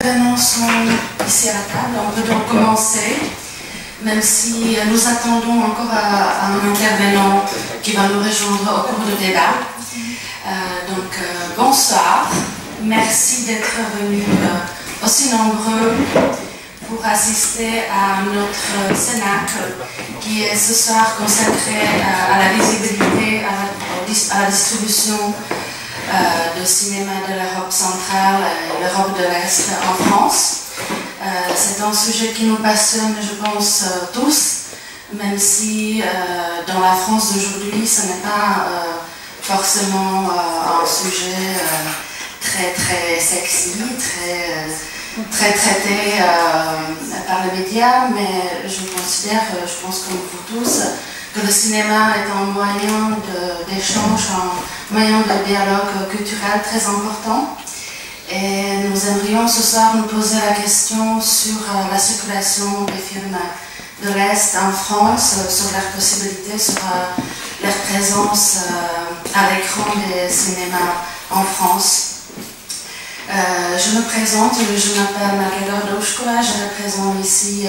intervenants sont ici à la table. On peut donc commencer, même si nous attendons encore à un intervenant qui va nous rejoindre au cours du débat. Bonsoir. Merci d'être venus aussi nombreux pour assister à notre cénacle qui est ce soir consacré à la visibilité, à la distribution de cinéma de l'Europe centrale et l'Europe de l'Est en France. C'est un sujet qui nous passionne, je pense, tous, même si dans la France d'aujourd'hui, ce n'est pas forcément un sujet très sexy, très traité par les médias, mais je considère, je pense comme vous tous, que le cinéma est un moyen d'échange, un moyen de dialogue culturel très important. Et nous aimerions ce soir nous poser la question sur la circulation des films de l'Est en France, sur leurs possibilités, sur leur présence à l'écran des cinémas en France. Je me présente, je m'appelle Margarita Douchkova, je représente ici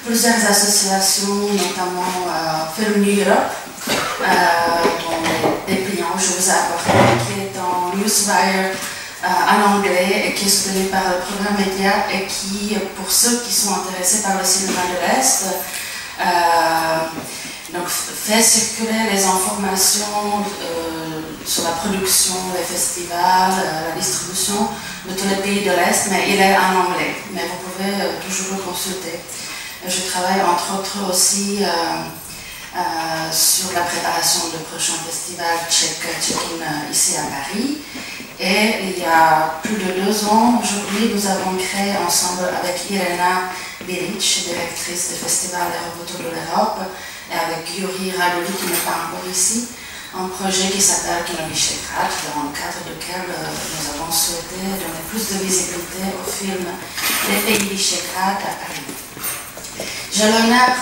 plusieurs associations, notamment Film Europe, dont les dépliants je vous ai apporté, qui est en newswire en anglais et qui est soutenu par le programme Média et qui, pour ceux qui sont intéressés par le cinéma de l'Est, fait circuler les informations sur la production, les festivals, la distribution de tous les pays de l'Est, mais il est en anglais, mais vous pouvez toujours le consulter. Je travaille entre autres aussi sur la préparation du prochain festival Check-In ici à Paris. Et il y a plus de 2 ans, aujourd'hui, nous avons créé ensemble avec Irena Bilic, directrice du festival L'Europe autour de l'Europe, et avec Yuri Radoli, qui n'est pas encore ici, un projet qui s'appelle Kino Visegrad, dans le cadre duquel nous avons souhaité donner plus de visibilité aux films des pays Visegrad à Paris. J'ai l'honneur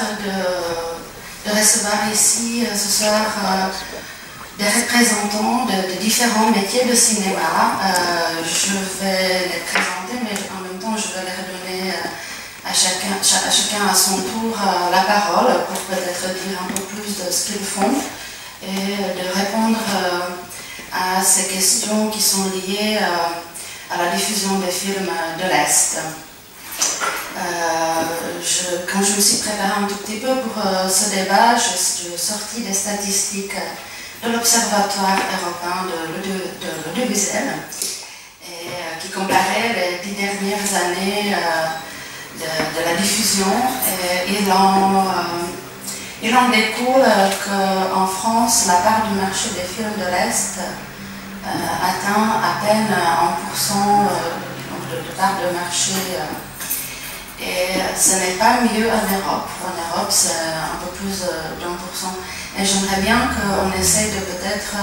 de recevoir ici ce soir des représentants de différents métiers de cinéma. Je vais les présenter, mais en même temps je vais les redonner à chacun à son tour la parole pour peut-être dire un peu plus de ce qu'ils font et de répondre à ces questions qui sont liées à la diffusion des films de l'Est. Quand je me suis préparée un tout petit peu pour ce débat, j'ai sorti des statistiques de l'Observatoire européen de l'audiovisuel qui comparait les 10 dernières années de la diffusion. Et il en découle qu'en France, la part du marché des films de l'Est atteint à peine 1% de part de marché. Et ce n'est pas mieux en Europe. En Europe, c'est un peu plus d'1%. Et j'aimerais bien qu'on essaye de peut-être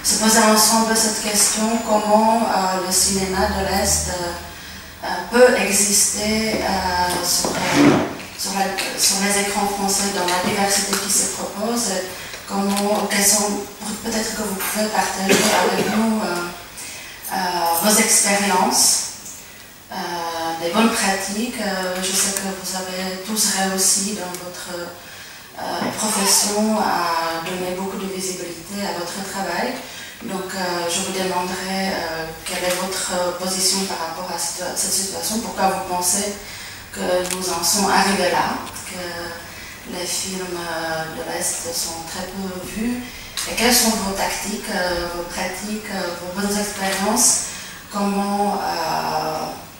se poser ensemble cette question, comment le cinéma de l'Est peut exister sur les écrans français dans la diversité qui se propose. Peut-être que vous pouvez partager avec nous vos expériences, des bonnes pratiques. Je sais que vous avez tous réussi dans votre profession à donner beaucoup de visibilité à votre travail. Donc je vous demanderai quelle est votre position par rapport à cette situation, pourquoi vous pensez que nous en sommes arrivés là, que les films de l'Est sont très peu vus, et quelles sont vos tactiques, vos pratiques, vos bonnes expériences, comment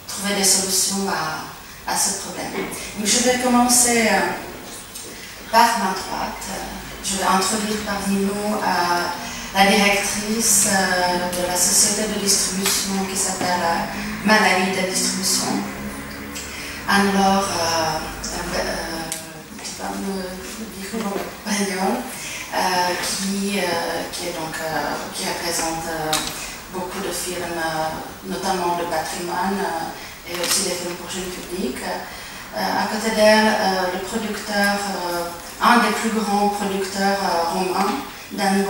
trouver des solutions à ce problème. Donc je vais commencer par ma droite. Je vais introduire parmi nous la directrice de la société de distribution qui s'appelle Maladie de distribution. Alors, qui représente beaucoup de films, notamment de patrimoine et aussi des films pour jeunes publics. À côté d'elle, le producteur, un des plus grands producteurs romains, Dan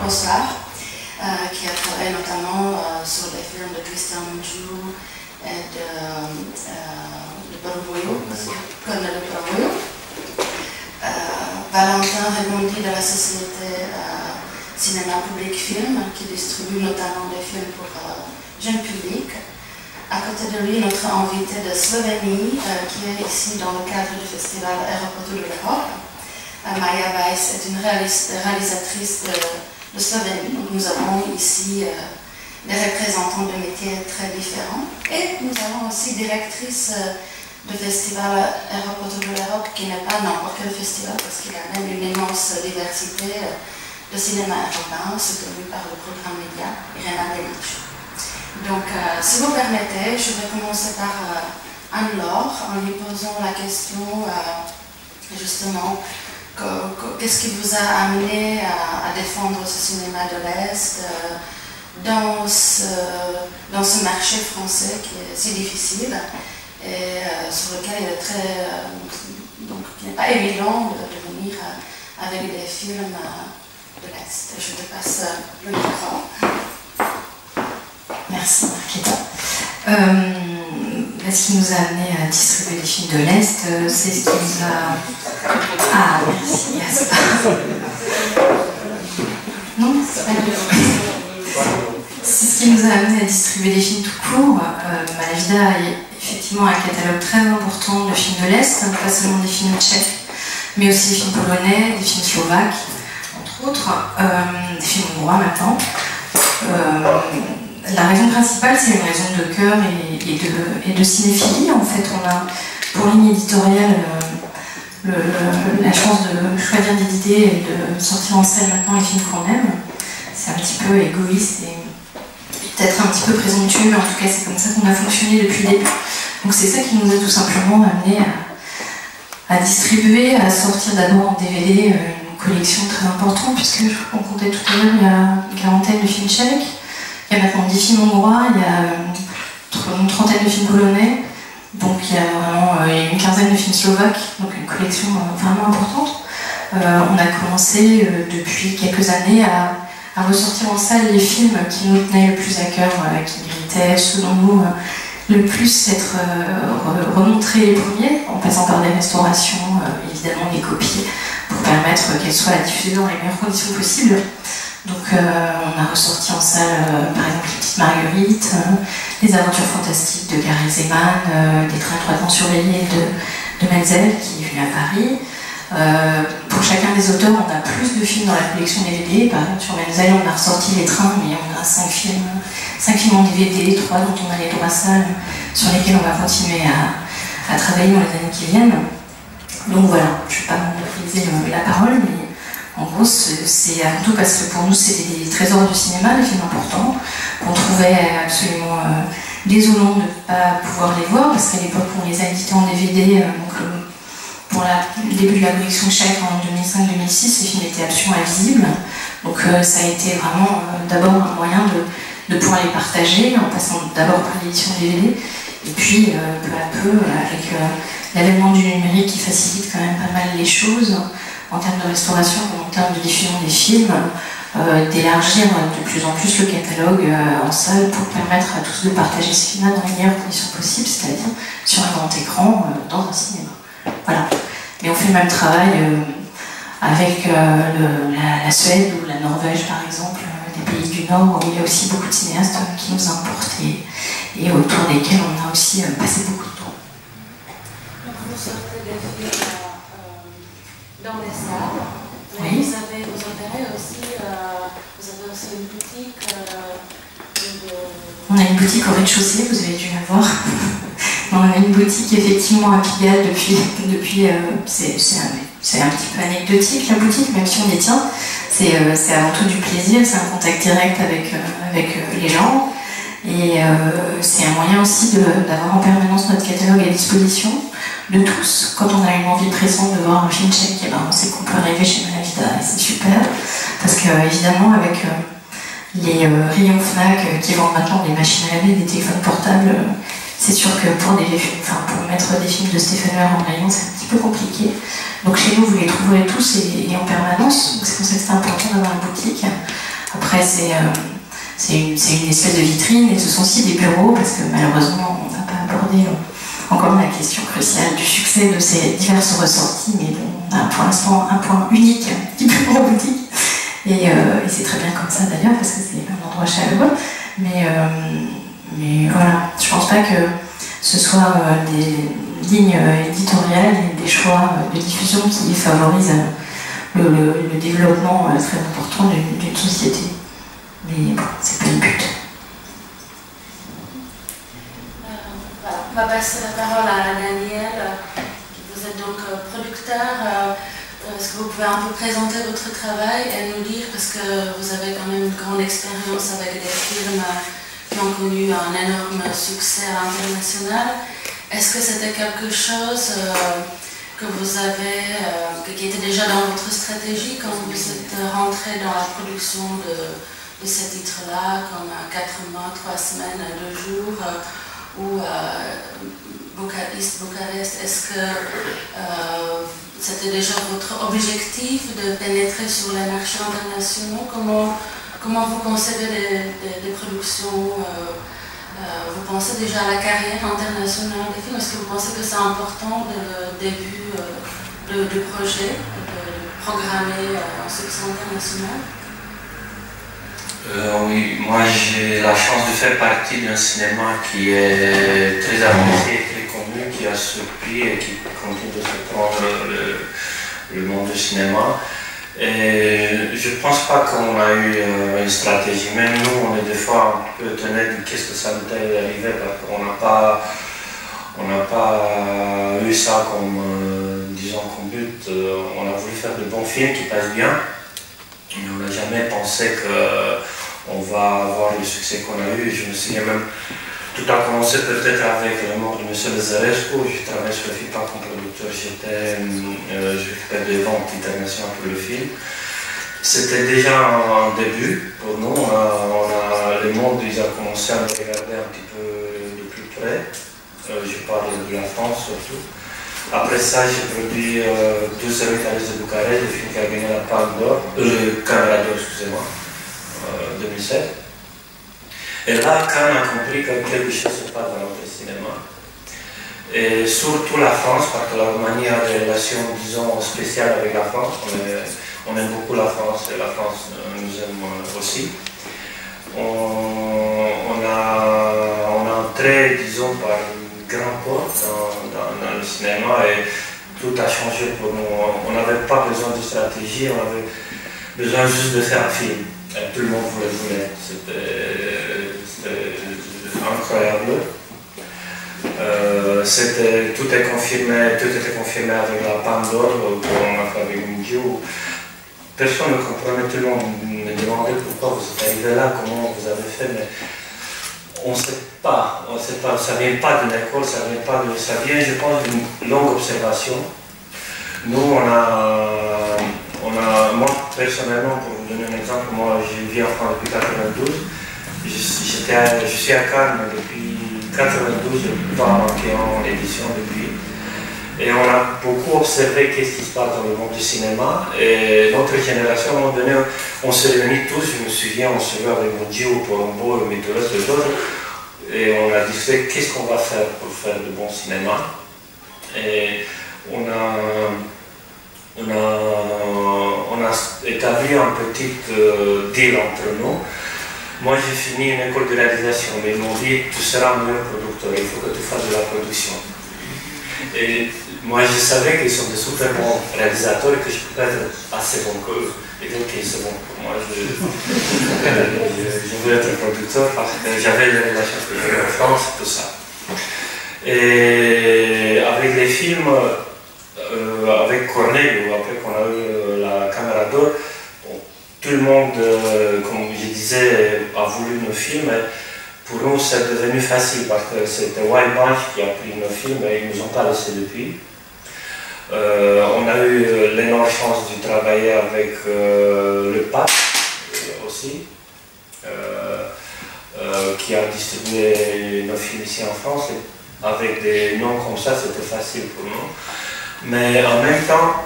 Boslak, qui a travaillé notamment sur les films de Christian Mungiu et de Borboyo, colonel de Borboyo. Valentin répondit de la société Cinéma Public Film, qui distribue notamment des films pour jeunes publics. À côté de lui, notre invité de Slovénie, qui est ici dans le cadre du festival Aéroportu de l'Europe. Maja Weiss est une réalisatrice de Slovénie. Donc nous avons ici des représentants de métiers très différents. Et nous avons aussi directrice de festival Aéroportu de l'Europe, qui n'est pas n'importe quel festival, parce qu'il a même une immense diversité de cinéma européen, soutenu par le programme Média, Irena Delic. Donc, si vous permettez, je vais commencer par Anne-Laure, en lui posant la question, justement, qu'est-ce qui vous a amené à défendre ce cinéma de l'Est dans ce marché français qui est si difficile et sur lequel il est donc il n'est pas évident de venir avec des films de l'Est. Je te passe le micro. Merci Marquetta. Ce qui nous a amené à distribuer les films de l'Est, c'est ce qui nous a... Ah, merci, Gaspard. Non, c'est pas grave. C'est ce qui nous a amené à distribuer des films tout court. Malavida est effectivement un catalogue très important de films de l'Est, pas seulement des films tchèques, mais aussi des films polonais, des films slovaques, entre autres, des films hongrois maintenant. La raison principale, c'est une raison de cœur et de cinéphilie. En fait, on a, pour ligne éditoriale, la chance de choisir des idées et de sortir en scène maintenant les films qu'on aime. C'est un petit peu égoïste et peut-être un petit peu présomptueux, mais en tout cas, c'est comme ça qu'on a fonctionné depuis le début. Donc c'est ça qui nous a tout simplement amené à distribuer, à sortir d'abord en DVD une collection très importante, puisque on comptait tout à l'heure, il y a une quarantaine de films tchèques. Il y a maintenant 10 films hongrois, il y a une trentaine de films polonais, donc il y a vraiment une quinzaine de films slovaques, donc une collection vraiment importante. On a commencé depuis quelques années à ressortir en salle les films qui nous tenaient le plus à cœur, qui méritaient selon nous le plus être remontrés les premiers, en passant par des restaurations, évidemment des copies, pour permettre qu'elles soient diffusées dans les meilleures conditions possibles. Donc on a ressorti en salle par exemple Les Petites Marguerites, Les Aventures Fantastiques de Gary Zeman, Des Trains étroitement surveillés de Menzel qui est venu à Paris. Pour chacun des auteurs, on a plus de films dans la collection DVD. Par exemple sur Menzel, on a ressorti Les Trains, mais on a 5 films en DVD, 3 dont on a les droits salles, sur lesquels on va continuer à travailler dans les années qui viennent. Donc voilà, je ne vais pas monopoliser la parole, mais en gros, c'est avant tout parce que pour nous, c'était des trésors du cinéma, des films importants, qu'on trouvait absolument désolant de ne pas pouvoir les voir, parce qu'à l'époque, on les a édités en DVD, pour le début de la collection tchèque en 2005-2006, ces films étaient absolument invisibles. Donc ça a été vraiment d'abord un moyen de pouvoir les partager, en passant d'abord par l'édition DVD, et puis peu à peu, avec l'avènement du numérique qui facilite quand même pas mal les choses, en termes de restauration, en termes de diffusion des films, d'élargir de plus en plus le catalogue en salle pour permettre à tous de partager ces films-là dans les meilleures conditions possibles, c'est-à-dire sur un grand écran, dans un cinéma. Voilà. Mais on fait le même travail avec la Suède ou la Norvège, par exemple, des pays du Nord, où il y a aussi beaucoup de cinéastes qui nous importent et autour desquels on a aussi passé beaucoup de temps. Donc vous sortez des films dans les salles, mais oui. Vous avez aussi une boutique On a une boutique au rez-de-chaussée, vous avez dû la voir. On a une boutique effectivement à Pigalle depuis c'est un petit peu anecdotique la boutique, même si on y tient. C'est avant tout du plaisir, c'est un contact direct avec les gens. Et c'est un moyen aussi d'avoir en permanence notre catalogue à disposition de tous. Quand on a une envie pressante de voir un film tchèque, on sait qu'on peut arriver chez Malavida et c'est super. Parce que évidemment avec les rayons Fnac qui vendent maintenant des machines à laver, des téléphones portables, c'est sûr que pour mettre des films de Stéphane Heuer en rayon, c'est un petit peu compliqué. Donc chez nous, vous les trouverez tous et en permanence. Donc c'est pour ça que c'est important d'avoir une boutique. Après, c'est une espèce de vitrine et ce sont aussi des bureaux parce que malheureusement, on n'a aborder encore la question cruciale du succès de ces diverses ressorties, mais bon, on a pour l'instant un point unique qui peut me boutique. Et c'est très bien comme ça d'ailleurs, parce que c'est un endroit chaleureux. Mais voilà, je pense pas que ce soit des lignes éditoriales et des choix de diffusion qui favorisent le développement très important d'une société. Mais bon, c'est pas le but. Voilà. On va passer la parole à Daniel. Vous êtes donc producteur. Est-ce que vous pouvez un peu présenter votre travail et nous dire, parce que vous avez quand même une grande expérience avec des films qui ont connu un énorme succès à l'international. Est-ce que c'était quelque chose que vous avez, qui était déjà dans votre stratégie quand vous êtes rentré dans la production de ces titres-là, comme 4 mois, 3 semaines, 2 jours, ou Bucarest? Est-ce que c'était déjà votre objectif de pénétrer sur les marchés internationaux? Comment vous concevez les productions? Vous pensez déjà à la carrière internationale des films? Est-ce que vous pensez que c'est important dès le début du projet de programmer un succès international? Oui, moi j'ai la chance de faire partie d'un cinéma qui est très avancé, très connu, qui a surpris et qui continue de surprendre le monde du cinéma. Et je ne pense pas qu'on a eu une stratégie. Même nous, on est des fois un peu étonnés de qu'est-ce que ça nous est arrivé, parce qu'on n'a pas eu ça comme, disons, comme but. On a voulu faire de bons films qui passent bien, mais on n'a jamais pensé qu'on va avoir le succès qu'on a eu. Je me souviens même, tout a commencé peut-être avec la mort de M. Lazarescu. Je travaillais sur le film pas comme producteur, je fais des ventes internationales pour le film. C'était déjà un début pour nous. Le monde ils a commencé à nous regarder un petit peu de plus près. Je parle de la France surtout. Après ça, j'ai produit 12 Servitales de Bucarest, le film qui a gagné la Palme d'Or, Caméra d'Or, excusez-moi, 2007. Et là, quand on a compris que quelque chose se passe dans notre cinéma, et surtout la France, parce que la Roumanie a des relations, disons, spéciales avec la France. On aime beaucoup la France et la France nous aime aussi. On a entré, disons, par une grande porte dans le cinéma et tout a changé pour nous. On n'avait pas besoin de stratégie, on avait besoin juste de faire un film. Et tout le monde voulait. C'était incroyable. Tout était confirmé avec la Palme d'Or qu'on a fait avec Mundiu. Personne ne comprenait, tout le monde me demandait pourquoi vous êtes arrivé là, comment vous avez fait, mais on ne sait pas, ça ne vient pas d'une école, ça vient, je pense, d'une longue observation. Nous, moi personnellement, pour vous donner un exemple, moi je vis en France depuis 92, je suis à Cannes depuis 92, je n'ai pas manqué en édition depuis. Et on a beaucoup observé qu'est-ce qui se passe dans le monde du cinéma. Et notre génération, à un moment donné, on s'est réunis tous, je me souviens, on se vu avec Mundiu, Porombo, Mitterrand, les autres. Et on a dit, qu'est-ce qu'on va faire pour faire de bon cinéma? Et on a établi un petit deal entre nous. Moi, j'ai fini une école de réalisation, mais ils m'ont dit, tu seras un meilleur producteur, il faut que tu fasses de la production. Et moi, je savais qu'ils sont des super bons réalisateurs et que je peux être assez bon qu'eux. Et donc, c'est bon pour moi. Je voulais être producteur parce que j'avais les relations avec la France et tout ça. Et avec les films, avec Corneliu, après qu'on a eu la Caméra d'Or, tout le monde, comme je disais, a voulu nos films. Pour nous, c'est devenu facile parce que c'était Wild Bunch qui a pris nos films et ils ne nous ont pas laissés depuis. On a eu l'énorme chance de travailler avec le pape aussi, qui a distribué nos films ici en France. Et avec des noms comme ça, c'était facile pour nous. Mais en même temps,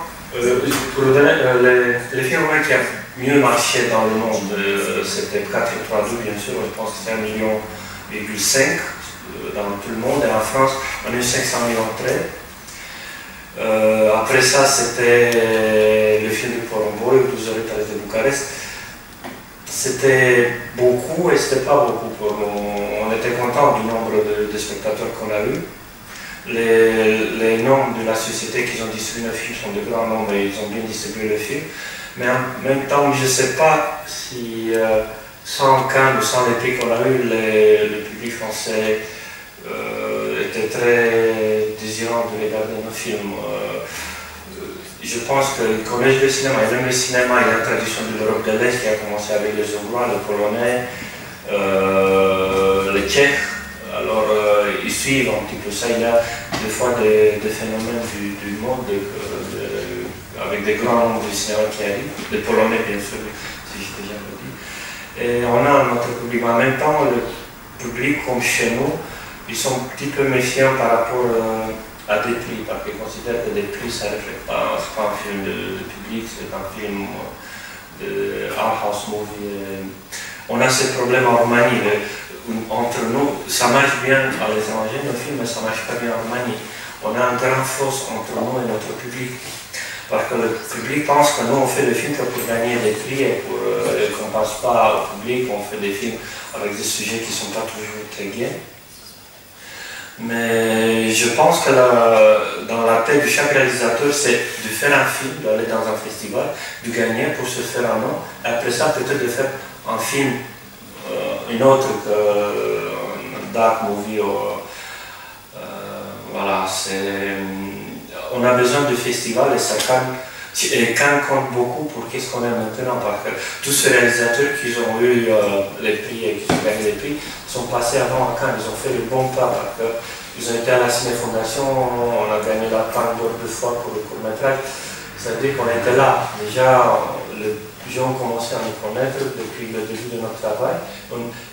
pour donner, les films qui ont mieux marché dans le monde, c'était 4-3-2 bien sûr, je pense que c'est 1,5 million dans tout le monde. Et en France, on a eu 500 000 entrées. Après ça, c'était le film de Porumboiu, 12 heures de Bucarest. C'était beaucoup et c'était pas beaucoup pour nous. On était content du nombre de spectateurs qu'on a eu. Les nombres de la société qui ont distribué le film sont de grands nombres et ils ont bien distribué le film. Mais en même temps, je ne sais pas si sans Cannes ou sans les prix qu'on a eu, le public français était très désirant de regarder nos films. Je pense qu'ils connaissent le cinéma, ils aiment le cinéma, il y a une tradition de l'Europe de l'Est qui a commencé avec les Hongrois, les Polonais, les Tchèques. Alors ils suivent un petit peu ça. Il y a des fois des phénomènes du monde avec des grands nombres de cinéma qui arrivent, des Polonais bien sûr, si je t'ai déjà dit. Et on a notre public. En même temps, le public comme chez nous, ils sont un petit peu méfiants par rapport à des prix, parce qu'ils considèrent que des prix, ça ne reflète pas. C'est pas un film de public, c'est un film de art house movie. On a ce problème en Roumanie. Entre nous, ça marche bien à l'étranger, nos films, mais ça ne marche pas bien en Roumanie. On a un grand fosse entre nous et notre public. Parce que le public pense que nous, on fait des films que pour gagner des prix et qu'on ne passe pas au public, on fait des films avec des sujets qui ne sont pas toujours très gays. Mais je pense que dans la tête de chaque réalisateur, c'est de faire un film, d'aller dans un festival, de gagner pour se faire un nom. Après ça, peut-être de faire un film, une autre que dark movie. Voilà, on a besoin de festivals et ça Cannes compte beaucoup pour qu'est-ce qu'on est maintenant. Parce que tous ces réalisateurs qui ont eu les prix et qui ont gagné les prix sont passés avant à Cannes. Ils ont fait le bon pas parce qu'ils ont été à la Ciné Fondation, on a gagné la Palme d'Or 2 fois pour le court-métrage. Ça veut dire qu'on était là. Déjà, les gens ont commencé à nous connaître depuis le début de notre travail.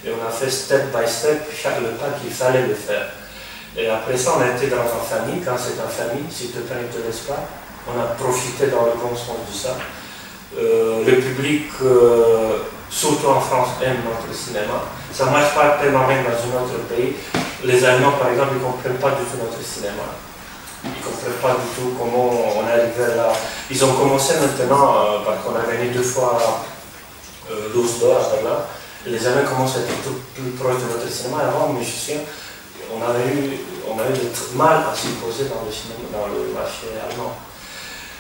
Et on a fait step by step le pas qu'il fallait le faire. Et après ça, on a été dans une famille. Quand c'est une famille, si te plaît, ne te laisse pas. On a profité dans le bon sens de ça. Le public, surtout en France, aime notre cinéma. Ça ne marche pas tellement bien dans un autre pays. Les Allemands, par exemple, ils ne comprennent pas du tout notre cinéma. Ils ne comprennent pas du tout comment on est arrivé là. Ils ont commencé maintenant, parce qu'on a gagné 2 fois l'Ours d'Or là. Les Allemands commencent à être tout plus proches de notre cinéma. Avant, mais je suis on a eu du mal à s'imposer dans le cinéma, dans le marché allemand.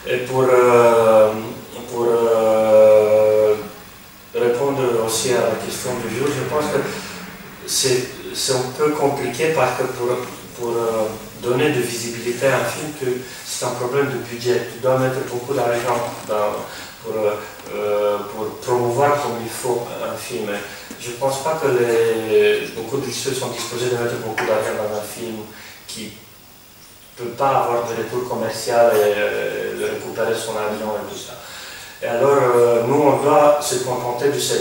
Et pour répondre aussi à la question du jour, je pense que c'est un peu compliqué parce que pour donner de visibilité à un film, c'est un problème de budget. Tu dois mettre beaucoup d'argent pour promouvoir comme il faut un film. Je ne pense pas que beaucoup de ceux sont disposés de mettre beaucoup d'argent dans un film qui ne peut pas avoir de retour commercial et de récupérer son argent et tout ça. Et alors, nous, on doit se contenter de ce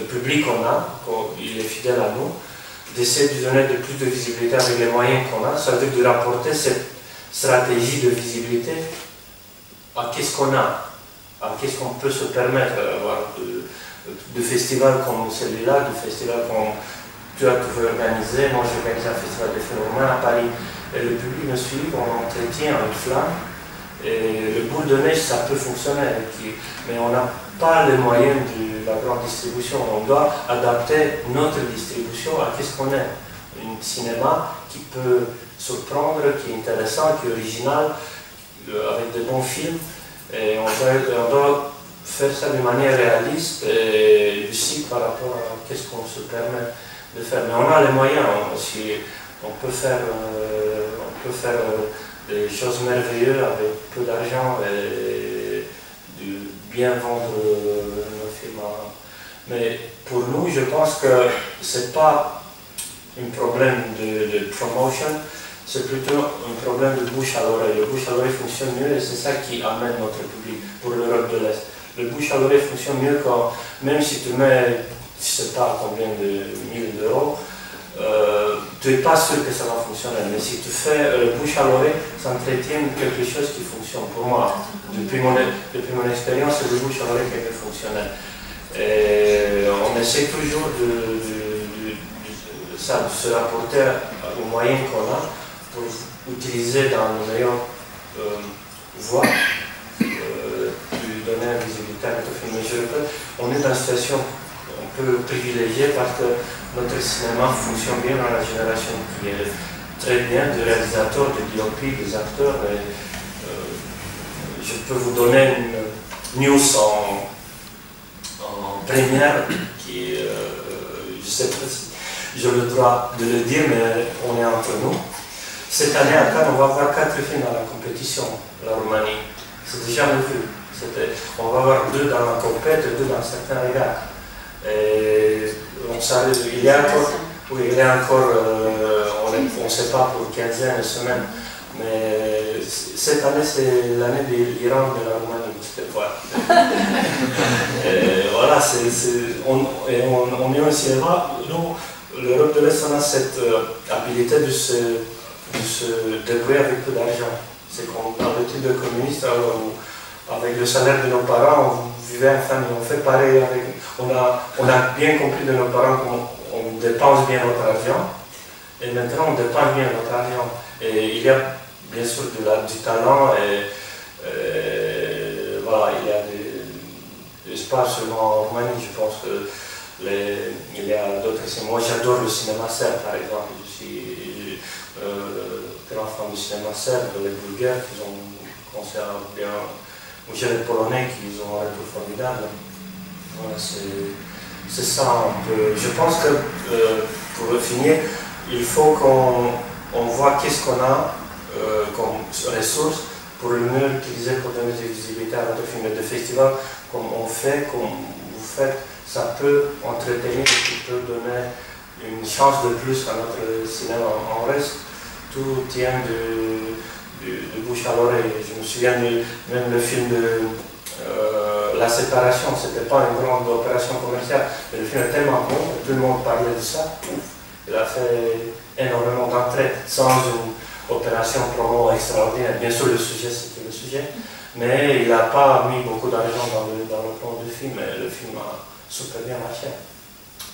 public qu'on a, il est fidèle à nous, d'essayer de donner de plus de visibilité avec les moyens qu'on a, ça veut dire de rapporter cette stratégie de visibilité à qu'est-ce qu'on a, à qu'est-ce qu'on peut se permettre de festivals comme celui-là, de festivals comme tu veux organiser. Moi, j'ai organisé un festival de phénomènes à Paris et le public me suit, on entretient une flamme et le boule de neige, ça peut fonctionner, mais on n'a pas les moyens de la grande distribution. On doit adapter notre distribution à qu'est-ce qu'on est. Un cinéma qui peut surprendre, qui est intéressant, qui est original, avec de bons films. Et on doit faire ça de manière réaliste et lucide par rapport à qu'est-ce qu'on se permet de faire. Mais on a les moyens, on peut faire des choses merveilleuses avec peu d'argent et de bien vendre nos films. Mais pour nous, je pense que ce n'est pas un problème de promotion, c'est plutôt un problème de bouche à l'oreille. Le bouche à l'oreille fonctionne mieux et c'est ça qui amène notre public pour l'Europe de l'Est. Le bouche à l'oreille fonctionne mieux quand, même si tu mets, je ne sais pas combien de 1000 euros, tu n'es pas sûr que ça va fonctionner. Mais si tu fais le bouche à l'oreille, ça entretient quelque chose qui fonctionne. Pour moi, depuis mon expérience, c'est le bouche à l'oreille qui peut fonctionner. Et on essaie toujours se rapporter aux moyens qu'on a pour utiliser dans le meilleur voie, lui donner une visibilité à notre film. Mais je répète, on est dans une situation un peu privilégiée parce que notre cinéma fonctionne bien dans la génération qui est très bien, de réalisateurs, de biopics, des acteurs. Mais, je peux vous donner une news en première qui, je ne sais pas si j'ai le droit de le dire, mais on est entre nous. Cette année à Cannes, on va avoir 4 films dans la compétition, la Roumanie. C'était jamais vu. On va avoir 2 dans la compétition et 2 dans certains regards. Et il y a encore, oui, il y a encore on ne sait pas pour 15 semaines, mais cette année c'est l'année de l'Iran de la Roumanie. Voilà, on est au cinéma. Nous, l'Europe de l'Est, on a cette habilité de se débrouiller avec peu d'argent. C'est qu'on, dans le type de communiste, avec le salaire de nos parents, on vivait en famille. On fait pareil avec. On a bien compris de nos parents qu'on dépense bien notre argent. Et maintenant, on dépense bien notre argent. Et il y a bien sûr du talent et voilà, il y a des espaces seulement en Roumanie. Je pense que il y a d'autres cinémas. Moi, j'adore le cinéma serbe, par exemple. Je suis grand fan du cinéma serbe, les Bulgares qui ont conservé bien. J'ai les Polonais qui ont un peu formidable. Voilà, c'est ça un peu. Je pense que pour finir, il faut qu'on voit qu'est-ce qu'on a comme ressources pour le mieux utiliser pour donner des visibilités à notre film de festival, comme on fait, comme vous faites, ça peut entretenir et qui peut donner une chance de plus à notre cinéma. En reste, tout tient de bouche à l'oreille. Je me souviens même le film de La Séparation, c'était pas une grande opération commerciale, mais le film est tellement bon, tout le monde parlait de ça. Il a fait énormément d'entrées sans une opération promo extraordinaire. Bien sûr, le sujet, c'était le sujet, mais il n'a pas mis beaucoup d'argent dans le plan du film, et le film a super bien marché.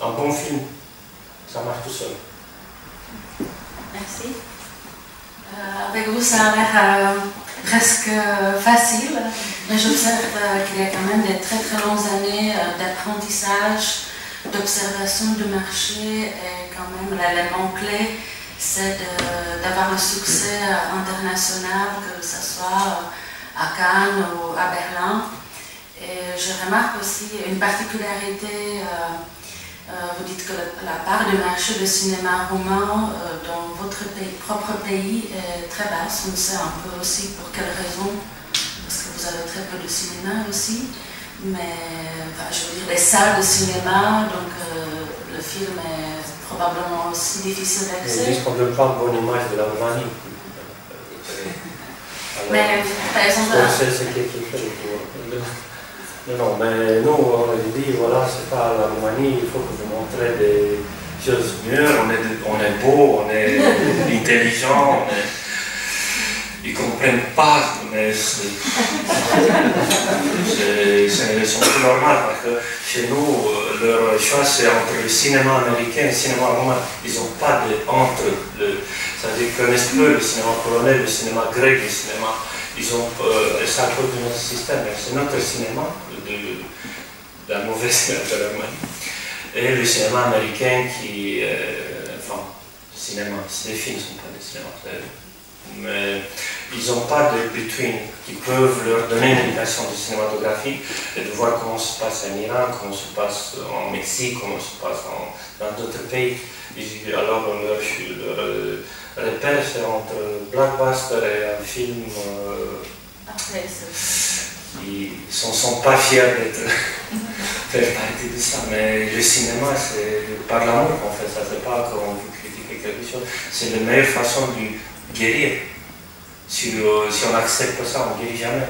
Un bon film, ça marche tout seul. Merci. Avec vous, ça a l'air presque facile, mais j'observe qu'il y a quand même des très très longues années d'apprentissage, d'observation du marché, et quand même l'élément clé, c'est d'avoir le succès international, que ce soit à Cannes ou à Berlin. Et je remarque aussi une particularité. Vous dites que la part du marché du cinéma roumain dans votre propre pays est très basse. On sait un peu aussi pour quelles raisons, parce que vous avez très peu de cinéma aussi, mais enfin, je veux dire les salles de cinéma, donc le film est probablement aussi difficile d'accès. Ils disent qu'on ne donne pas une bonne image de la Roumanie. Mais par exemple... C'est quelque chose pour... Non, mais nous, on a dit, voilà, c'est pas la Roumanie, il faut que vous montrez des choses mieux, on est beau, on est intelligent, ils ne comprennent pas, mais c'est une leçon tout normale, parce que chez nous, leur choix c'est entre le cinéma américain et le cinéma roumain. Ils n'ont pas de entre, c'est-à-dire qu'ils connaissent peu le cinéma polonais, le cinéma grec, le cinéma... Ils ont, c'est à cause de notre système, c'est notre cinéma, de la mauvaise cinéma de la Roumanie. Et le cinéma américain qui, enfin, cinéma, les films ne sont pas des cinémas, mais ils n'ont pas de between qui peuvent leur donner une indication de cinématographie et de voir comment se passe en Iran, comment se passe en Mexique, comment se passe dans d'autres pays. Alors leur repère c'est entre blockbuster et un film ils ne sont pas fiers d'être faire partie de ça, mais le cinéma c'est par l'amour qu'on fait ça, c'est pas qu'on veut critiquer quelque chose, c'est la meilleure façon de guérir. Si on accepte ça, on ne guérit jamais.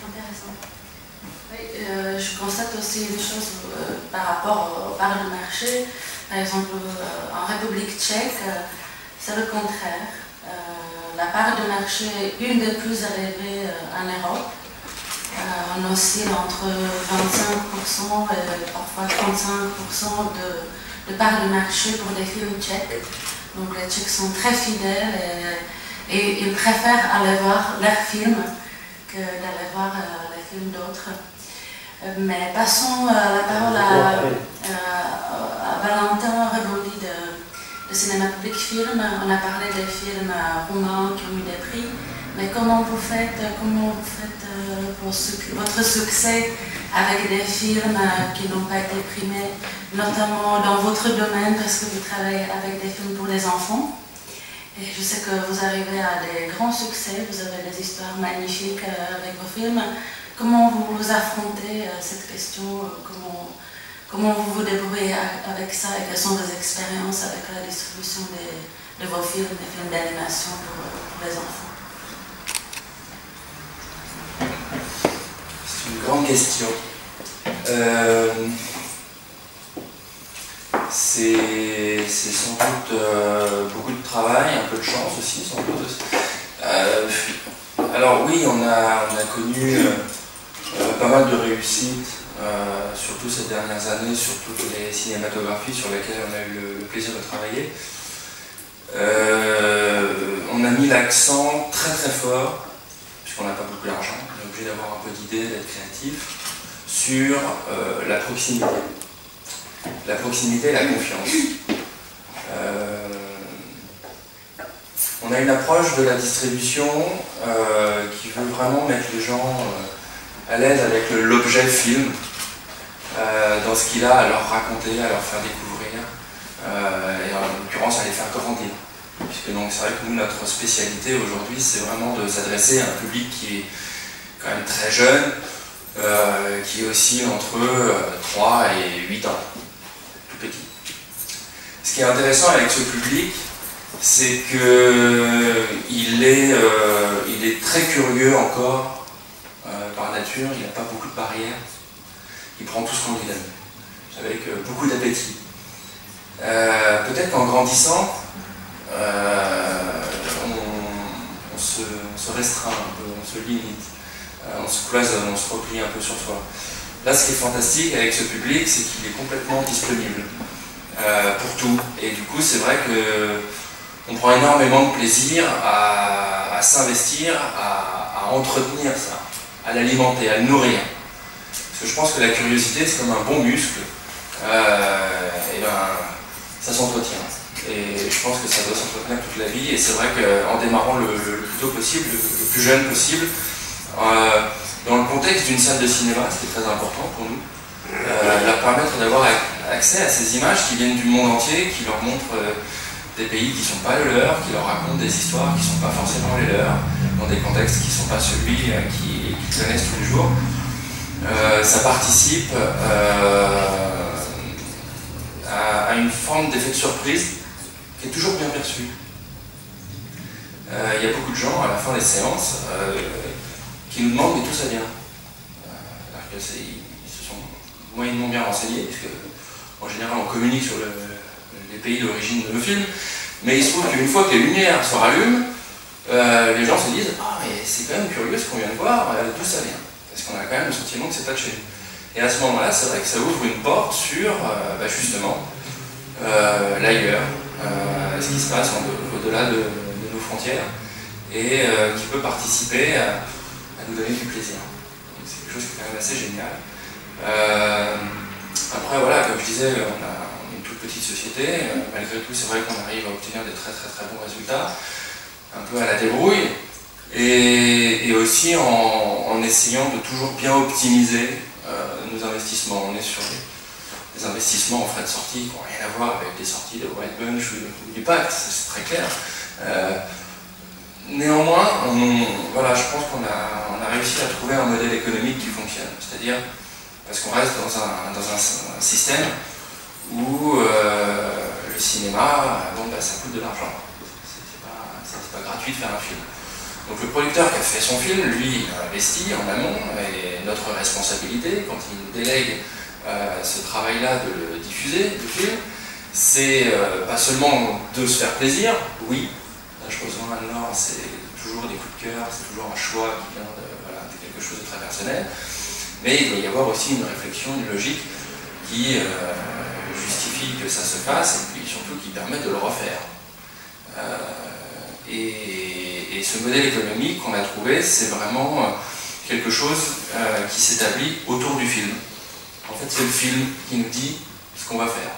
Intéressant. Oui, je constate aussi une chose par rapport aux parts de marché. Par exemple, en République tchèque, c'est le contraire. La part de marché est une des plus élevées en Europe. On oscille entre 25% et parfois 35% de parts de marché pour des films tchèques. Donc les Tchèques sont très fidèles et ils préfèrent aller voir leurs films que d'aller voir les films d'autres. Mais passons la parole à Valentin Reboldi de Cinéma Public Film. On a parlé des films roumains qui ont eu des prix, mais comment vous faites pour votre succès avec des films qui n'ont pas été primés, notamment dans votre domaine, parce que vous travaillez avec des films pour les enfants. Et je sais que vous arrivez à des grands succès, vous avez des histoires magnifiques avec vos films. Comment vous affrontez cette question, comment vous vous débrouillez avec ça et quelles sont vos expériences avec la distribution de vos films, des films d'animation pour les enfants? C'est une grande question. C'est sans doute beaucoup de travail, un peu de chance aussi, sans doute aussi. Alors oui, on a connu pas mal de réussites, surtout ces dernières années, sur toutes les cinématographies sur lesquelles on a eu le plaisir de travailler. On a mis l'accent très très fort, puisqu'on n'a pas beaucoup d'argent, on est obligé d'avoir un peu d'idées, d'être créatif, sur la proximité. La proximité et la confiance. On a une approche de la distribution qui veut vraiment mettre les gens à l'aise avec l'objet film, dans ce qu'il a à leur raconter, à leur faire découvrir, et en l'occurrence à les faire grandir. Puisque donc c'est vrai que nous, notre spécialité aujourd'hui, c'est vraiment de s'adresser à un public qui est quand même très jeune, qui est aussi entre 3 et 8 ans, tout petit. Ce qui est intéressant avec ce public, c'est qu'il est très curieux encore par nature, il n'a pas beaucoup de barrières, il prend tout ce qu'on lui donne, avec beaucoup d'appétit. Peut-être qu'en grandissant, on se restreint un peu, on se limite, on se cloisonne, on se replie un peu sur soi. Là, ce qui est fantastique avec ce public, c'est qu'il est complètement disponible pour tout. Et du coup, c'est vrai qu'on prend énormément de plaisir à s'investir, à entretenir ça, à l'alimenter, à le nourrir. Parce que je pense que la curiosité, c'est comme un bon muscle. Et ben, ça s'entretient. Et je pense que ça doit s'entretenir toute la vie. Et c'est vrai qu'en démarrant le plus tôt possible, le plus jeune possible, dans le contexte d'une salle de cinéma, ce qui est très important pour nous, leur permettre d'avoir accès à ces images qui viennent du monde entier, qui leur montrent des pays qui ne sont pas les leurs, qui leur racontent des histoires qui ne sont pas forcément les leurs, dans des contextes qui ne sont pas celui qu'ils connaissent tous les jours. Ça participe à une forme d'effet de surprise qui est toujours bien perçu. Il y a beaucoup de gens à la fin des séances qui nous demandent mais d'où ça vient. Ils se sont moyennement bien renseignés, puisque en général on communique sur les pays d'origine de nos films, mais il se trouve qu'une fois que les lumières se rallument, les gens se disent ah mais c'est quand même curieux ce qu'on vient de voir, d'où ça vient, parce qu'on a quand même le sentiment que c'est pas de chez nous. Et à ce moment-là, c'est vrai que ça ouvre une porte sur justement l'ailleurs, ce qui se passe au-delà de nos frontières, et qui peut participer à nous donner du plaisir. C'est quelque chose qui est quand même assez génial. Après voilà, comme je disais, on est une toute petite société, malgré tout c'est vrai qu'on arrive à obtenir des très très très bons résultats, un peu à la débrouille, et aussi en essayant de toujours bien optimiser nos investissements. On est sur des investissements en frais de sortie qui n'ont rien à voir avec des sorties de Wild Bunch ou du Pacte, c'est très clair. Néanmoins, voilà, je pense qu'on a réussi à trouver un modèle économique qui fonctionne. C'est-à-dire, parce qu'on reste dans un système où le cinéma, ça coûte de l'argent. C'est pas gratuit de faire un film. Donc le producteur qui a fait son film, lui, il a investi en amont, et notre responsabilité, quand il nous délègue ce travail-là de le diffuser, le film, c'est pas seulement de se faire plaisir, oui, je rejoins Anne-Laure, c'est toujours des coups de cœur, c'est toujours un choix qui vient de quelque chose de très personnel, mais il doit y avoir aussi une réflexion, une logique qui justifie envie que ça se fasse, et puis surtout qui permet de le refaire. Et ce modèle économique qu'on a trouvé, c'est vraiment quelque chose qui s'établit autour du film. En fait, c'est le film qui nous dit ce qu'on va faire.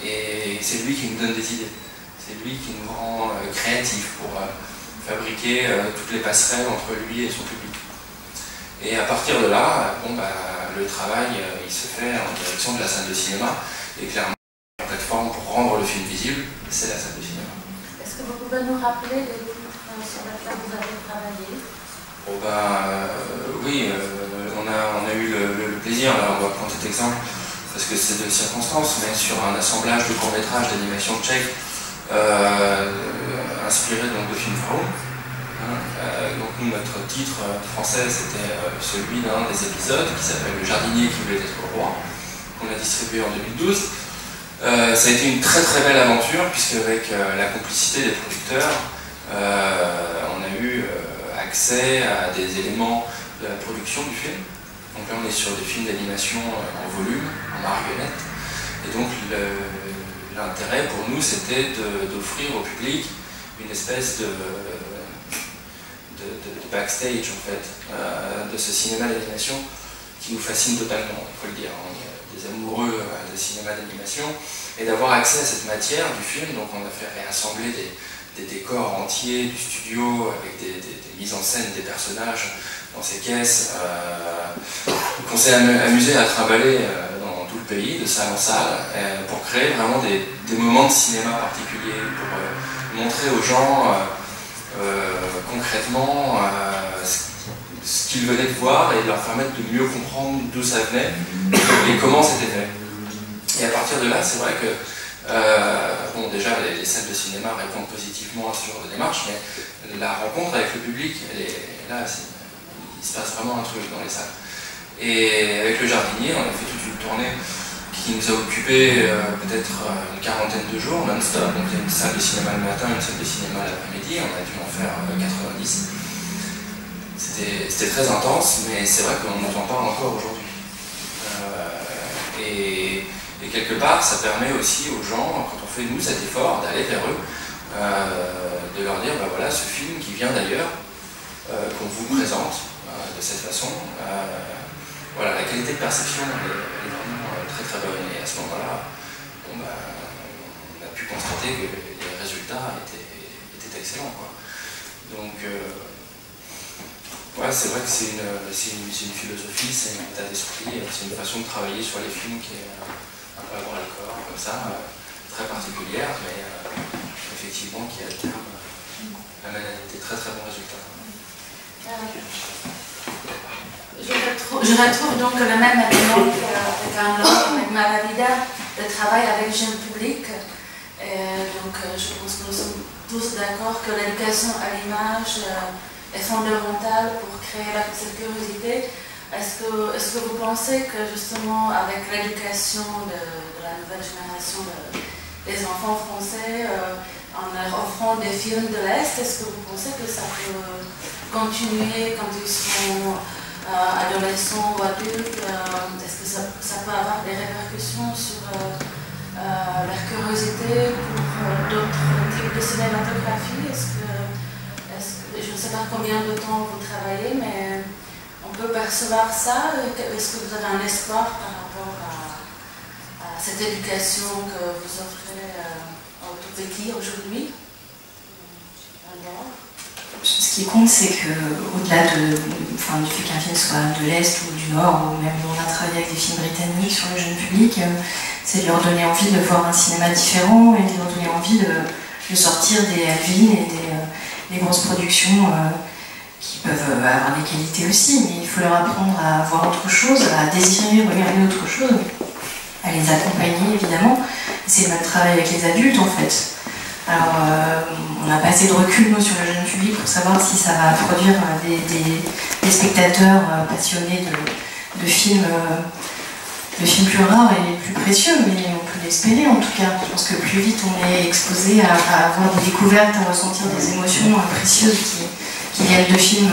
Et c'est lui qui nous donne des idées. C'est lui qui nous rend créatifs pour fabriquer toutes les passerelles entre lui et son public. Et à partir de là, le travail il se fait en direction de la salle de cinéma. Et clairement, la plateforme pour rendre le film visible, c'est la salle de cinéma. Est-ce que vous pouvez nous rappeler les titres sur lesquels vous avez travaillé? Oui, on a eu le plaisir, là on va prendre cet exemple, parce que c'est de circonstance, mais sur un assemblage de courts-métrages d'animation tchèque, inspiré donc de films Farouk. Donc nous, notre titre français, c'était celui d'un des épisodes qui s'appelle Le jardinier qui voulait être roi, qu'on a distribué en 2012. Ça a été une très très belle aventure, puisque avec la complicité des producteurs, on a eu accès à des éléments de la production du film. Donc là on est sur des films d'animation en volume, en marionnette. Et donc l'intérêt pour nous c'était d'offrir au public une espèce de backstage en fait, de ce cinéma d'animation qui nous fascine totalement, il faut le dire. On est des amoureux de cinéma d'animation, et d'avoir accès à cette matière du film. Donc on a fait réassembler des décors entiers du studio avec des mises en scène des personnages dans ces caisses qu'on s'est amusé à trimballer dans tout le pays, de salle en salle, pour créer vraiment des moments de cinéma particuliers, pour montrer aux gens concrètement ce qu'ils venaient de voir et leur permettre de mieux comprendre d'où ça venait et comment c'était fait. Et à partir de là, c'est vrai que déjà les salles de cinéma répondent positivement à ce genre de démarche, mais la rencontre avec le public, là, il se passe vraiment un truc dans les salles. Et avec le jardinier, on a fait toute une tournée qui nous a occupé peut-être une quarantaine de jours non-stop. Donc il y a une salle de cinéma le matin, une salle de cinéma l'après-midi, on a dû en faire 90. C'était très intense, mais c'est vrai qu'on n'entend pas encore aujourd'hui. Et quelque part, ça permet aussi aux gens, quand on fait nous cet effort, d'aller vers eux, de leur dire, voilà, ce film qui vient d'ailleurs, qu'on vous présente de cette façon, voilà, la qualité de perception est vraiment très très bonne. Et à ce moment-là, on a pu constater que les résultats étaient excellents, quoi. Donc, ouais, c'est vrai que c'est une philosophie, c'est un état d'esprit, c'est une façon de travailler sur les films qui est un peu à bras le corps, comme ça, très particulière, mais effectivement qui à terme amène à des très très bons résultats. Je retrouve donc le même élément avec avec Malavida, le travail avec le jeune public. Donc je pense que nous sommes tous d'accord que l'éducation à l'image est fondamentale pour créer cette curiosité. Est-ce que vous pensez que justement avec l'éducation de la nouvelle génération des enfants français, en leur offrant des films de l'Est, est-ce que vous pensez que ça peut continuer quand ils seront adolescents ou adultes? Est-ce que ça peut avoir des répercussions sur leur curiosité pour d'autres types de cinématographie? Je ne sais pas combien de temps vous travaillez, mais on peut percevoir ça. Est-ce que vous avez un espoir par rapport à cette éducation que vous offrez aux tout petits aujourd'hui? Ce qui compte, c'est qu'au-delà du fait qu'un film soit de l'Est ou du Nord, ou même on a travaillé avec des films britanniques sur le jeune public, c'est de leur donner envie de voir un cinéma différent et de leur donner envie de sortir des Alvin et des grosses productions qui peuvent avoir des qualités aussi, mais il faut leur apprendre à voir autre chose, à désirer regarder autre chose, à les accompagner évidemment. C'est le même travail avec les adultes en fait. Alors, on n'a pas assez de recul nous sur le jeune public pour savoir si ça va produire des spectateurs passionnés de films plus rares et plus précieux, mais on peut l'espérer en tout cas. Je pense que plus vite on est exposé à avoir des découvertes, à ressentir des émotions précieuses qui viennent de films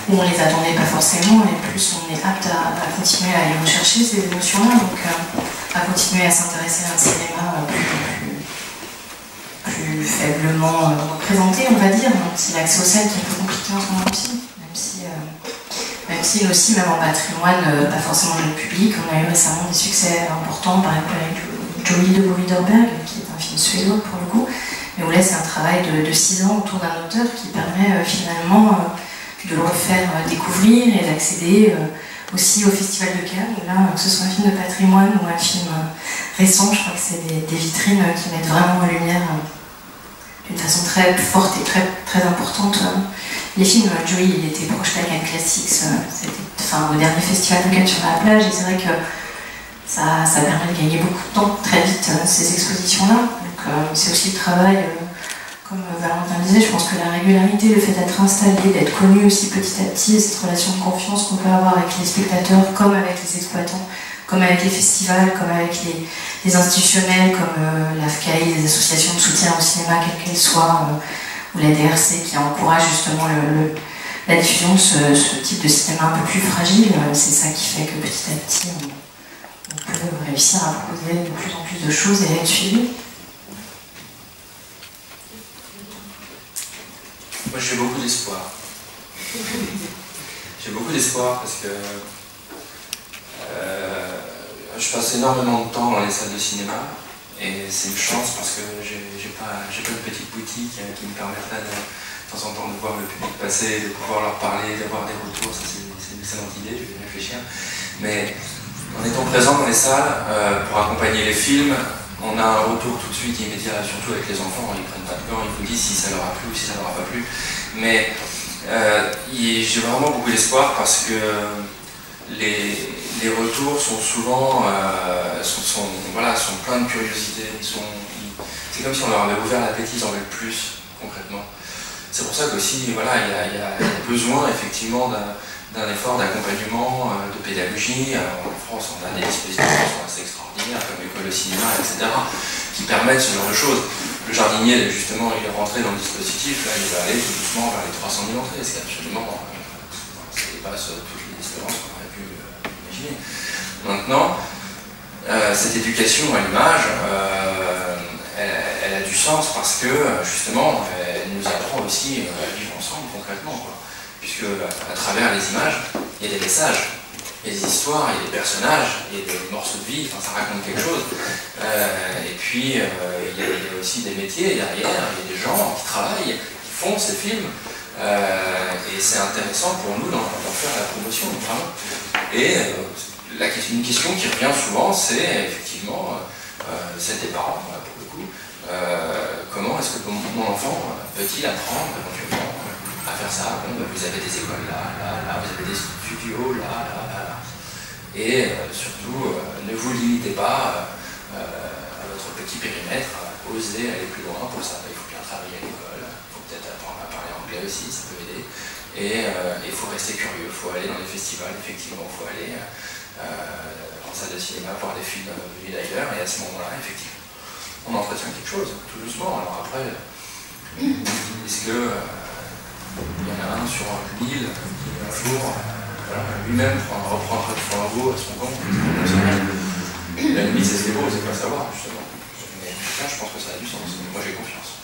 où on ne les attendait pas forcément, et plus on est apte à continuer à aller rechercher ces émotions-là. Donc, à continuer à s'intéresser à un cinéma plus faiblement représenté, on va dire, même si l'accès aux scènes qui est un peu compliqué en ce moment aussi, même si aussi, même en patrimoine, pas forcément le public, on a eu récemment des succès importants, par exemple avec Joey de Widerberg, qui est un film suédois pour le coup, mais où là c'est un travail de 6 ans autour d'un auteur qui permet finalement de le refaire découvrir et d'accéder aussi au Festival de Cannes, où là, que ce soit un film de patrimoine ou un film récent, je crois que c'est des vitrines qui mettent vraiment en lumière d'une façon très forte et très importante. Les films, Joey, il était projeté à Cannes Classics, c'était au dernier festival de Cannes sur la plage, et c'est vrai que ça permet de gagner beaucoup de temps très vite, ces expositions-là. Donc c'est aussi le travail, comme Valentin disait, je pense que la régularité, le fait d'être installé, d'être connu aussi petit à petit, cette relation de confiance qu'on peut avoir avec les spectateurs, comme avec les exploitants, comme avec les festivals, comme avec les institutionnels, comme l'AFCAI, les associations de soutien au cinéma, quelles qu'elles soient, ou la DRC qui encourage justement la diffusion de ce type de cinéma un peu plus fragile. C'est ça qui fait que petit à petit, on peut réussir à proposer de plus en plus de choses et à être suivi. Moi j'ai beaucoup d'espoir. J'ai beaucoup d'espoir parce que je passe énormément de temps dans les salles de cinéma et c'est une chance parce que j'ai pas de petite boutique qui me permettrait de temps en temps de voir le public passer, de pouvoir leur parler, d'avoir des retours. Ça c'est une excellente idée, je vais y réfléchir. Mais en étant présent dans les salles pour accompagner les films, on a un retour tout de suite immédiat, surtout avec les enfants, ils prennent pas de gants, ils vous disent si ça leur a plu ou si ça leur a pas plu. Mais j'ai vraiment beaucoup d'espoir parce que les retours sont souvent sont pleins de curiosité. C'est comme si on leur avait ouvert l'appétit, ils en veulent plus, concrètement. C'est pour ça qu'aussi, voilà, il y a besoin effectivement d'un effort d'accompagnement, de pédagogie. En France, on a des dispositifs qui sont assez extraordinaires, comme l'école de cinéma, etc., qui permettent ce genre de choses. Le jardinier, justement, il est rentré dans le dispositif, là, il va aller tout doucement vers les 300 000 entrées, c'est absolument... ça dépasse toutes les espérances qu'on aurait pu imaginer. Maintenant, cette éducation à l'image, elle a du sens parce que, justement, elle nous apprend aussi à vivre ensemble, concrètement, quoi. Puisque à travers les images, il y a des messages, il y a des histoires, il y a des personnages, il y a des morceaux de vie, enfin, ça raconte quelque chose. Et puis, il y a aussi des métiers derrière, il y a des gens qui travaillent, qui font ces films. Et c'est intéressant pour nous d'en faire la promotion, vraiment. Et une question qui revient souvent, c'est effectivement, celle des parents, pour le coup, comment est-ce que mon enfant peut-il apprendre éventuellement à faire ça? Bon, vous avez des écoles là, vous avez des studios là. Et surtout, ne vous limitez pas à votre petit périmètre, osez aller plus loin. Pour ça, il faut bien travailler à l'école, il faut peut-être apprendre à parler anglais aussi, ça peut aider. Et il faut rester curieux, il faut aller dans les festivals, effectivement, il faut aller en salle de cinéma, voir des films venus d'ailleurs, et à ce moment-là, effectivement, on entretient quelque chose, tout doucement. Alors après, est-ce que il y en a un sur l'île qui un jour lui-même reprendra le flambeau à son compte? La limite, c'est ce qui est beau, c'est pas savoir, justement. Mais là, je pense que ça a du sens. Moi, j'ai confiance.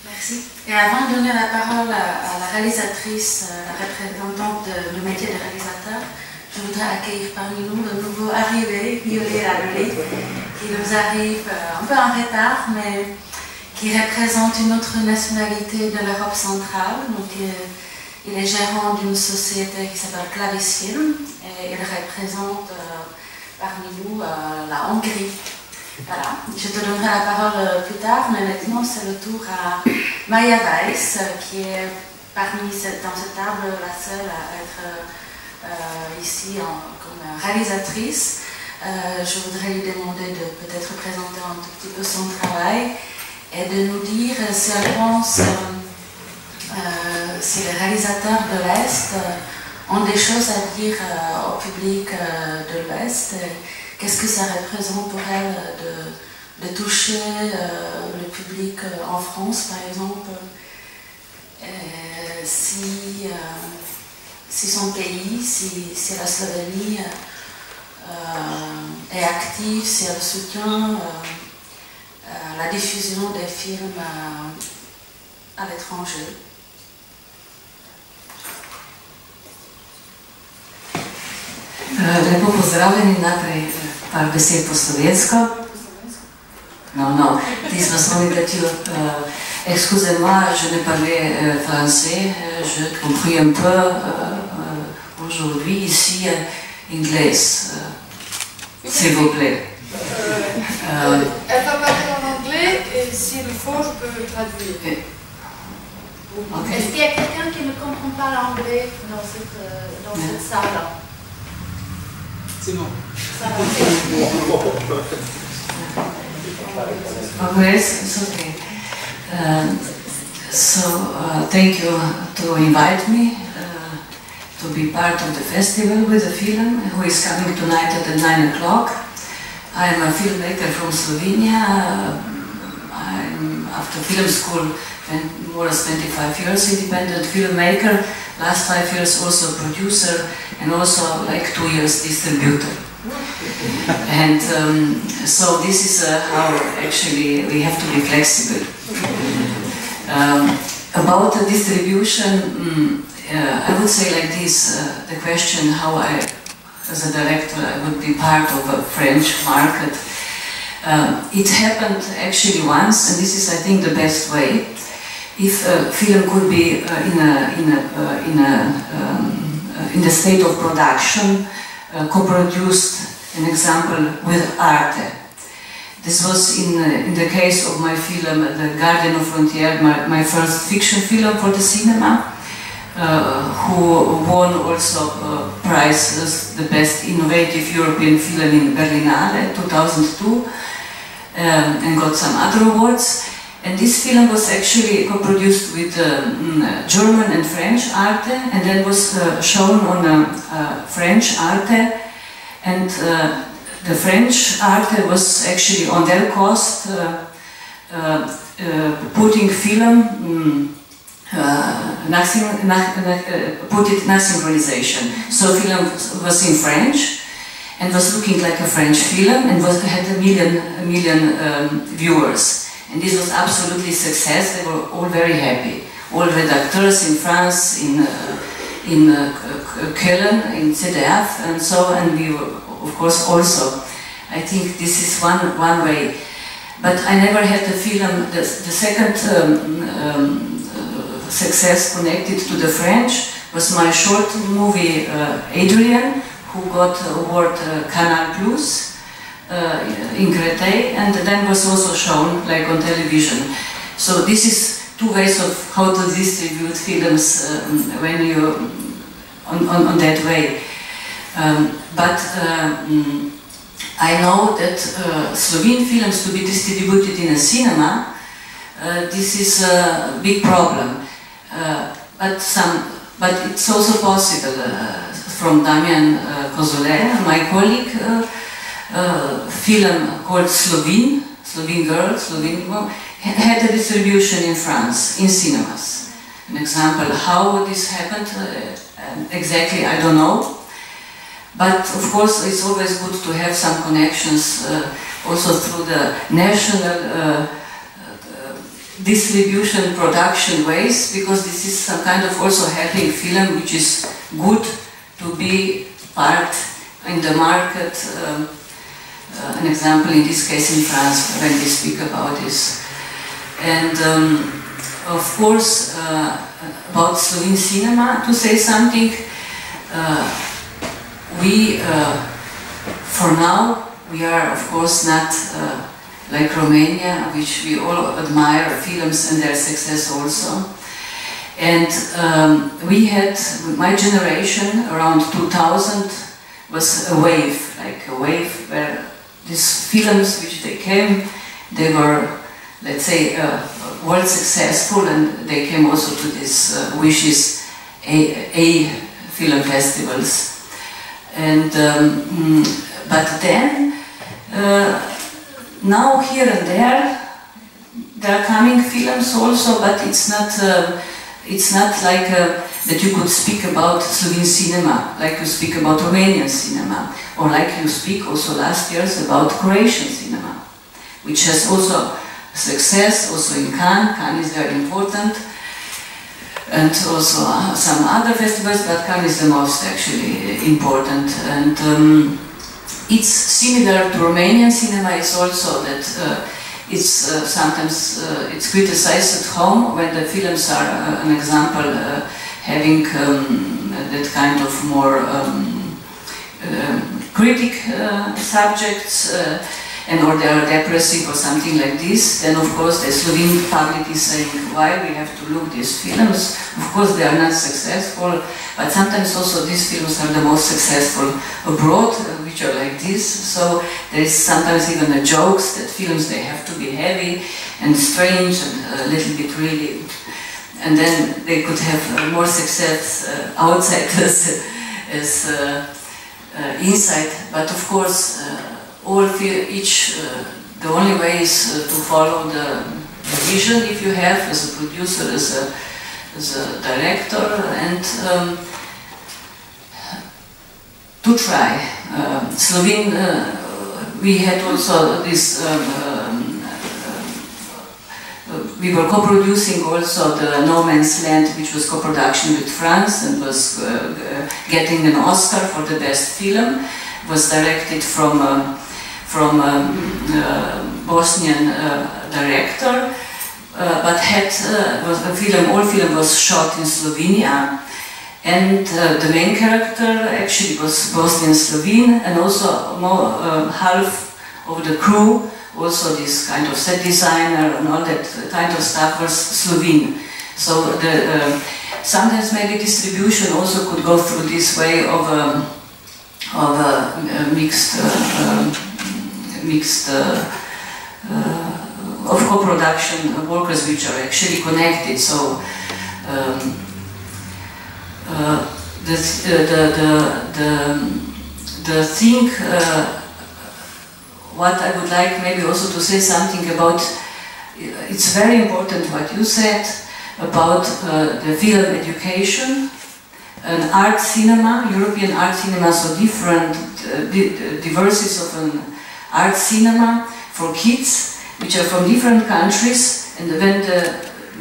Merci. Et avant de donner la parole à la réalisatrice, la représentante du métier de réalisateur, je voudrais accueillir parmi nous le nouveau arrivé, Violet Lalolé, qui nous arrive un peu en retard, mais qui représente une autre nationalité de l'Europe centrale. Donc, il est gérant d'une société qui s'appelle Clavis Film et il représente parmi nous la Hongrie. Voilà, je te donnerai la parole plus tard, mais maintenant c'est le tour à Maya Weiss, qui est dans cette table la seule à être ici comme réalisatrice. Je voudrais lui demander de peut-être présenter un tout petit peu son travail et de nous dire si elle pense si les réalisateurs de l'Est ont des choses à dire au public de l'Ouest. Qu'est-ce que ça représente pour elle de toucher le public en France, par exemple, si son pays, si la Slovénie est active, si elle soutient la diffusion des films à l'étranger. Lepo pozdravljeni, najprej par besed po slovensko. No, this was only that you, excusez-moi, je ne parlais français, je compris un peu aujourd'hui ici anglais, s'il vous plaît. Elle va parler en anglais et s'il faut, je peux traduire. Okay. Est-ce qu'il y a quelqu'un qui ne comprend pas l'anglais dans cette salle? C'est bon. Ça va. Okay, it's okay. Thank you to invite me to be part of the festival with the film, who is coming tonight at 9 o'clock. I am a filmmaker from Slovenia. I'm after film school, more than 25 years independent filmmaker. Last 5 years also producer, and also like 2 years distributor. And so this is how actually we have to be flexible. About the distribution, I would say like this, the question how I, as a director, I would be part of a French market. It happened actually once, and this is I think the best way. If a film could be in the state of production, co-produced, an example with Arte. This was in the case of my film, The Guardian of Frontier, my first fiction film for the cinema, who won also prizes, the best innovative European film in Berlinale 2002, and got some other awards. And this film was actually co-produced with German and French Arte, and then was shown on French Arte. And the French Arte was actually on their cost putting film, put it in synchronization. So film was in French and was looking like a French film and had a million viewers. And this was absolutely success. They were all very happy. All redacteurs in France, in Köln, in ZDF, and so. And we were, of course, also. I think this is one way. But I never had the film. The second success connected to the French was my short movie Adrian, who got award Canal Plus. In Créteil, and then was also shown like on television. So this is two ways of how to distribute films when you on that way. But I know that Slovene films to be distributed in a cinema, this is a big problem. But it's also possible. From Damian Kozole, my colleague. Film called Slovene Girl, Slovene Woman, had a distribution in France, in cinemas. An example, how this happened, exactly I don't know. But of course it's always good to have some connections also through the national distribution production ways, because this is some kind of also helping film which is good to be part in the market. An example in this case in France, when we speak about this. And of course, about Slovene cinema, to say something, for now, we are of course not like Romania, which we all admire films and their success also. And we had, my generation, around 2000, was a wave, like a wave where these films which they came, they were, let's say, world successful, and they came also to these wishes A film festivals. And but then now here and there are coming films also, but it's not like that you could speak about Slovene cinema, like you speak about Romanian cinema, or like you speak also last years about Croatian cinema, which has also success, also in Cannes. Cannes is very important, and also some other festivals, but Cannes is the most actually important. And it's similar to Romanian cinema. It's also that it's sometimes it's criticized at home when the films are an example having that kind of more critic subjects, and or they are depressive or something like this. Then of course the Slovene public is saying, why we have to look these films? Of course they are not successful, but sometimes also these films are the most successful abroad, which are like this. So there is sometimes even a jokes that films, they have to be heavy and strange and a little bit really, and then they could have more success outside as inside. But of course the only way is to follow the vision, if you have, as a producer, as a director, and to try. Slovene, we had also this, we were co-producing also the No Man's Land, which was co-production with France and was getting an Oscar for the best film. It was directed from Bosnian director, but all film was shot in Slovenia, and the main character actually was Bosnian Slovene, and also half of the crew, also this kind of set designer and all that kind of stuff, was Slovene. So sometimes maybe distribution also could go through this way of mixed of co-production workers which are actually connected. So the thing, what I would like maybe also to say something about, it's very important what you said about the film education. An art cinema, European art cinema, so different diversities of an art cinema for kids, which are from different countries. And when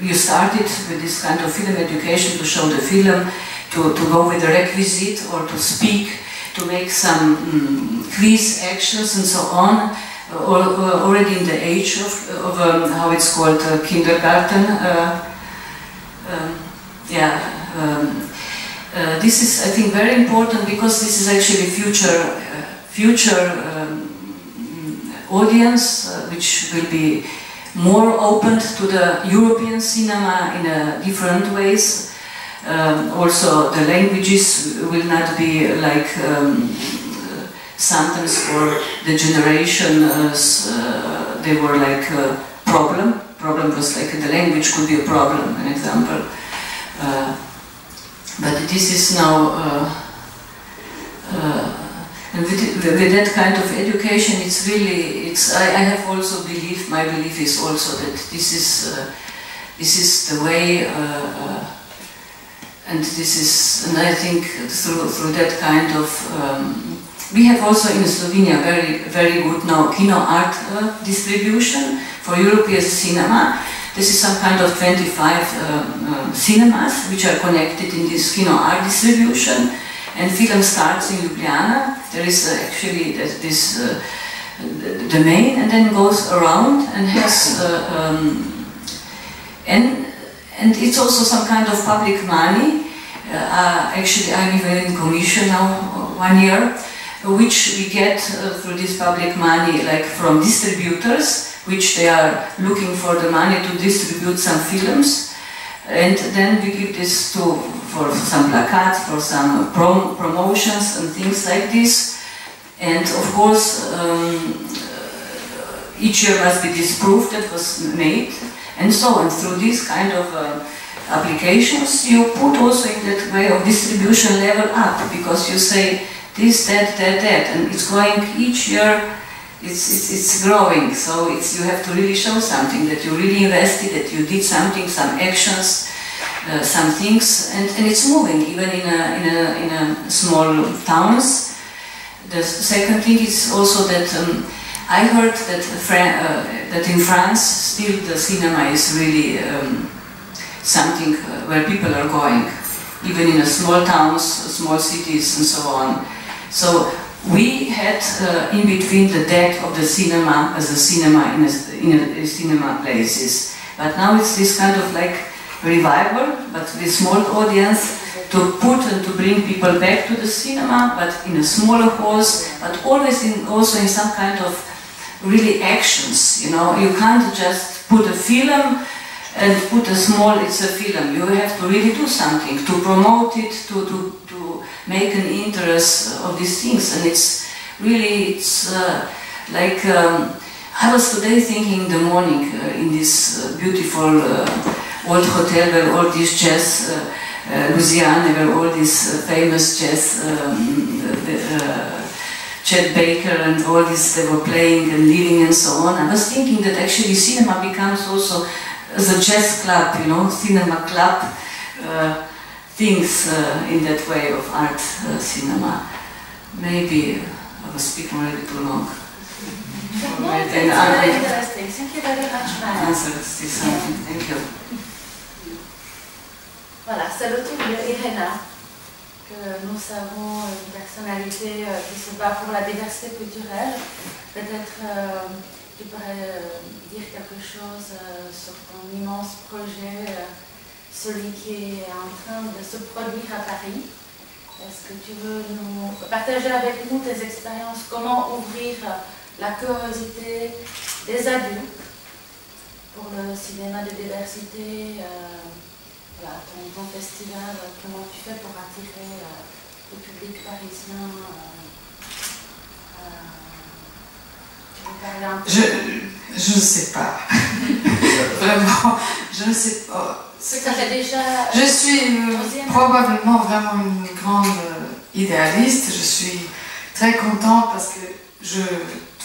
you started with this kind of film education, to show the film, to go with the requisite, or to speak, to make some quiz actions and so on, already in the age of how it's called, kindergarten. This is, I think, very important, because this is actually future audience, which will be more open to the European cinema in different ways. Also, the languages will not be like sometimes for the generation they were like a problem. Problem was like the language could be a problem, an example. But this is now, and with that kind of education, it's really, I have also believed, my belief is also that this is the way, and I think through that kind of, we have also in Slovenia very good now kino art distribution for European cinema. This is some kind of 25 cinemas which are connected in this kino art distribution, and film starts in Ljubljana. There is actually this the main, and then goes around and has and it's also some kind of public money. Actually, I'm even in commission now 1 year, which we get through this public money, like from distributors, which they are looking for the money to distribute some films, and then we give this for some placards, for some promotions and things like this. And of course, each year must be this proof that was made, and so on. Through these kind of applications, you put also in that way of distribution level up, because you say this, that, and it's going each year. It's growing, so you have to really show something, that you really invested, that you did something, some actions, some things, and it's moving even in a small towns. The second thing is also that I heard that that in France still the cinema is really something where people are going, even in small towns, small cities, and so on. So we had in between the death of the cinema as a cinema in cinema places, but now it's this kind of like revival, but with small audience, to put and to bring people back to the cinema, but in a smaller halls, but always also in some kind of really actions. You know, you can't just put a film and put a small, it's a film. You have to really do something to promote it, to make an interest of these things, and it's really, it's like, I was today thinking in the morning in this beautiful old hotel where all these jazz, Louisiana, where all these famous jazz, Chet Baker and all this, they were playing and living and so on. I was thinking that actually cinema becomes also as a jazz club, you know, cinema club things in that way of art cinema. Maybe I was speaking already too long. Very interesting. Thank you very much, Maya. Thank you. Voilà, c'est le tour de Irena, que nous savons une personnalité qui se bat pour la diversité culturelle. Peut-être tu pourrais dire quelque chose sur ton immense projet, celui qui est en train de se produire à Paris. Est-ce que tu veux nous partager avec nous tes expériences, comment ouvrir la curiosité des adultes pour le cinéma de diversité, voilà, ton festival, comment tu fais pour attirer le public parisien? Tu veux parler un peu? Je ne sais pas. Vraiment, je ne sais pas. Je suis probablement vraiment une grande idéaliste. Je suis très contente parce que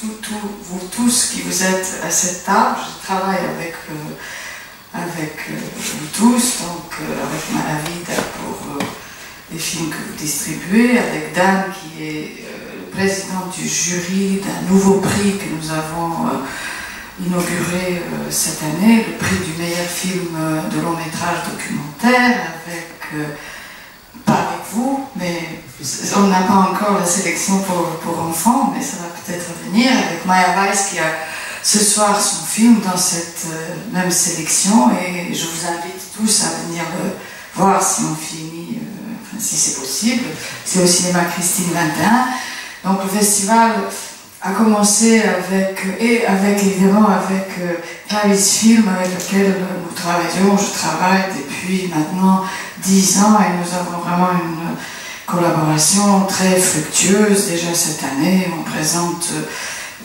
vous tous qui vous êtes à cette table, je travaille avec vous tous, donc avec Malavida pour les films que vous distribuez, avec Dan qui est le président du jury d'un nouveau prix que nous avons inauguré cette année, le prix du meilleur film de long métrage documentaire, pas avec vous, mais on n'a pas encore la sélection pour enfants, mais ça va peut-être venir, avec Maya Weiss qui a ce soir son film dans cette même sélection, et je vous invite tous à venir voir si on finit, si c'est possible. C'est au cinéma Christine 21. Donc le festival a commencé évidemment avec Clarice Film, avec lequel nous travaillons. Je travaille depuis maintenant 10 ans et nous avons vraiment une collaboration très fructueuse. Déjà cette année, on présente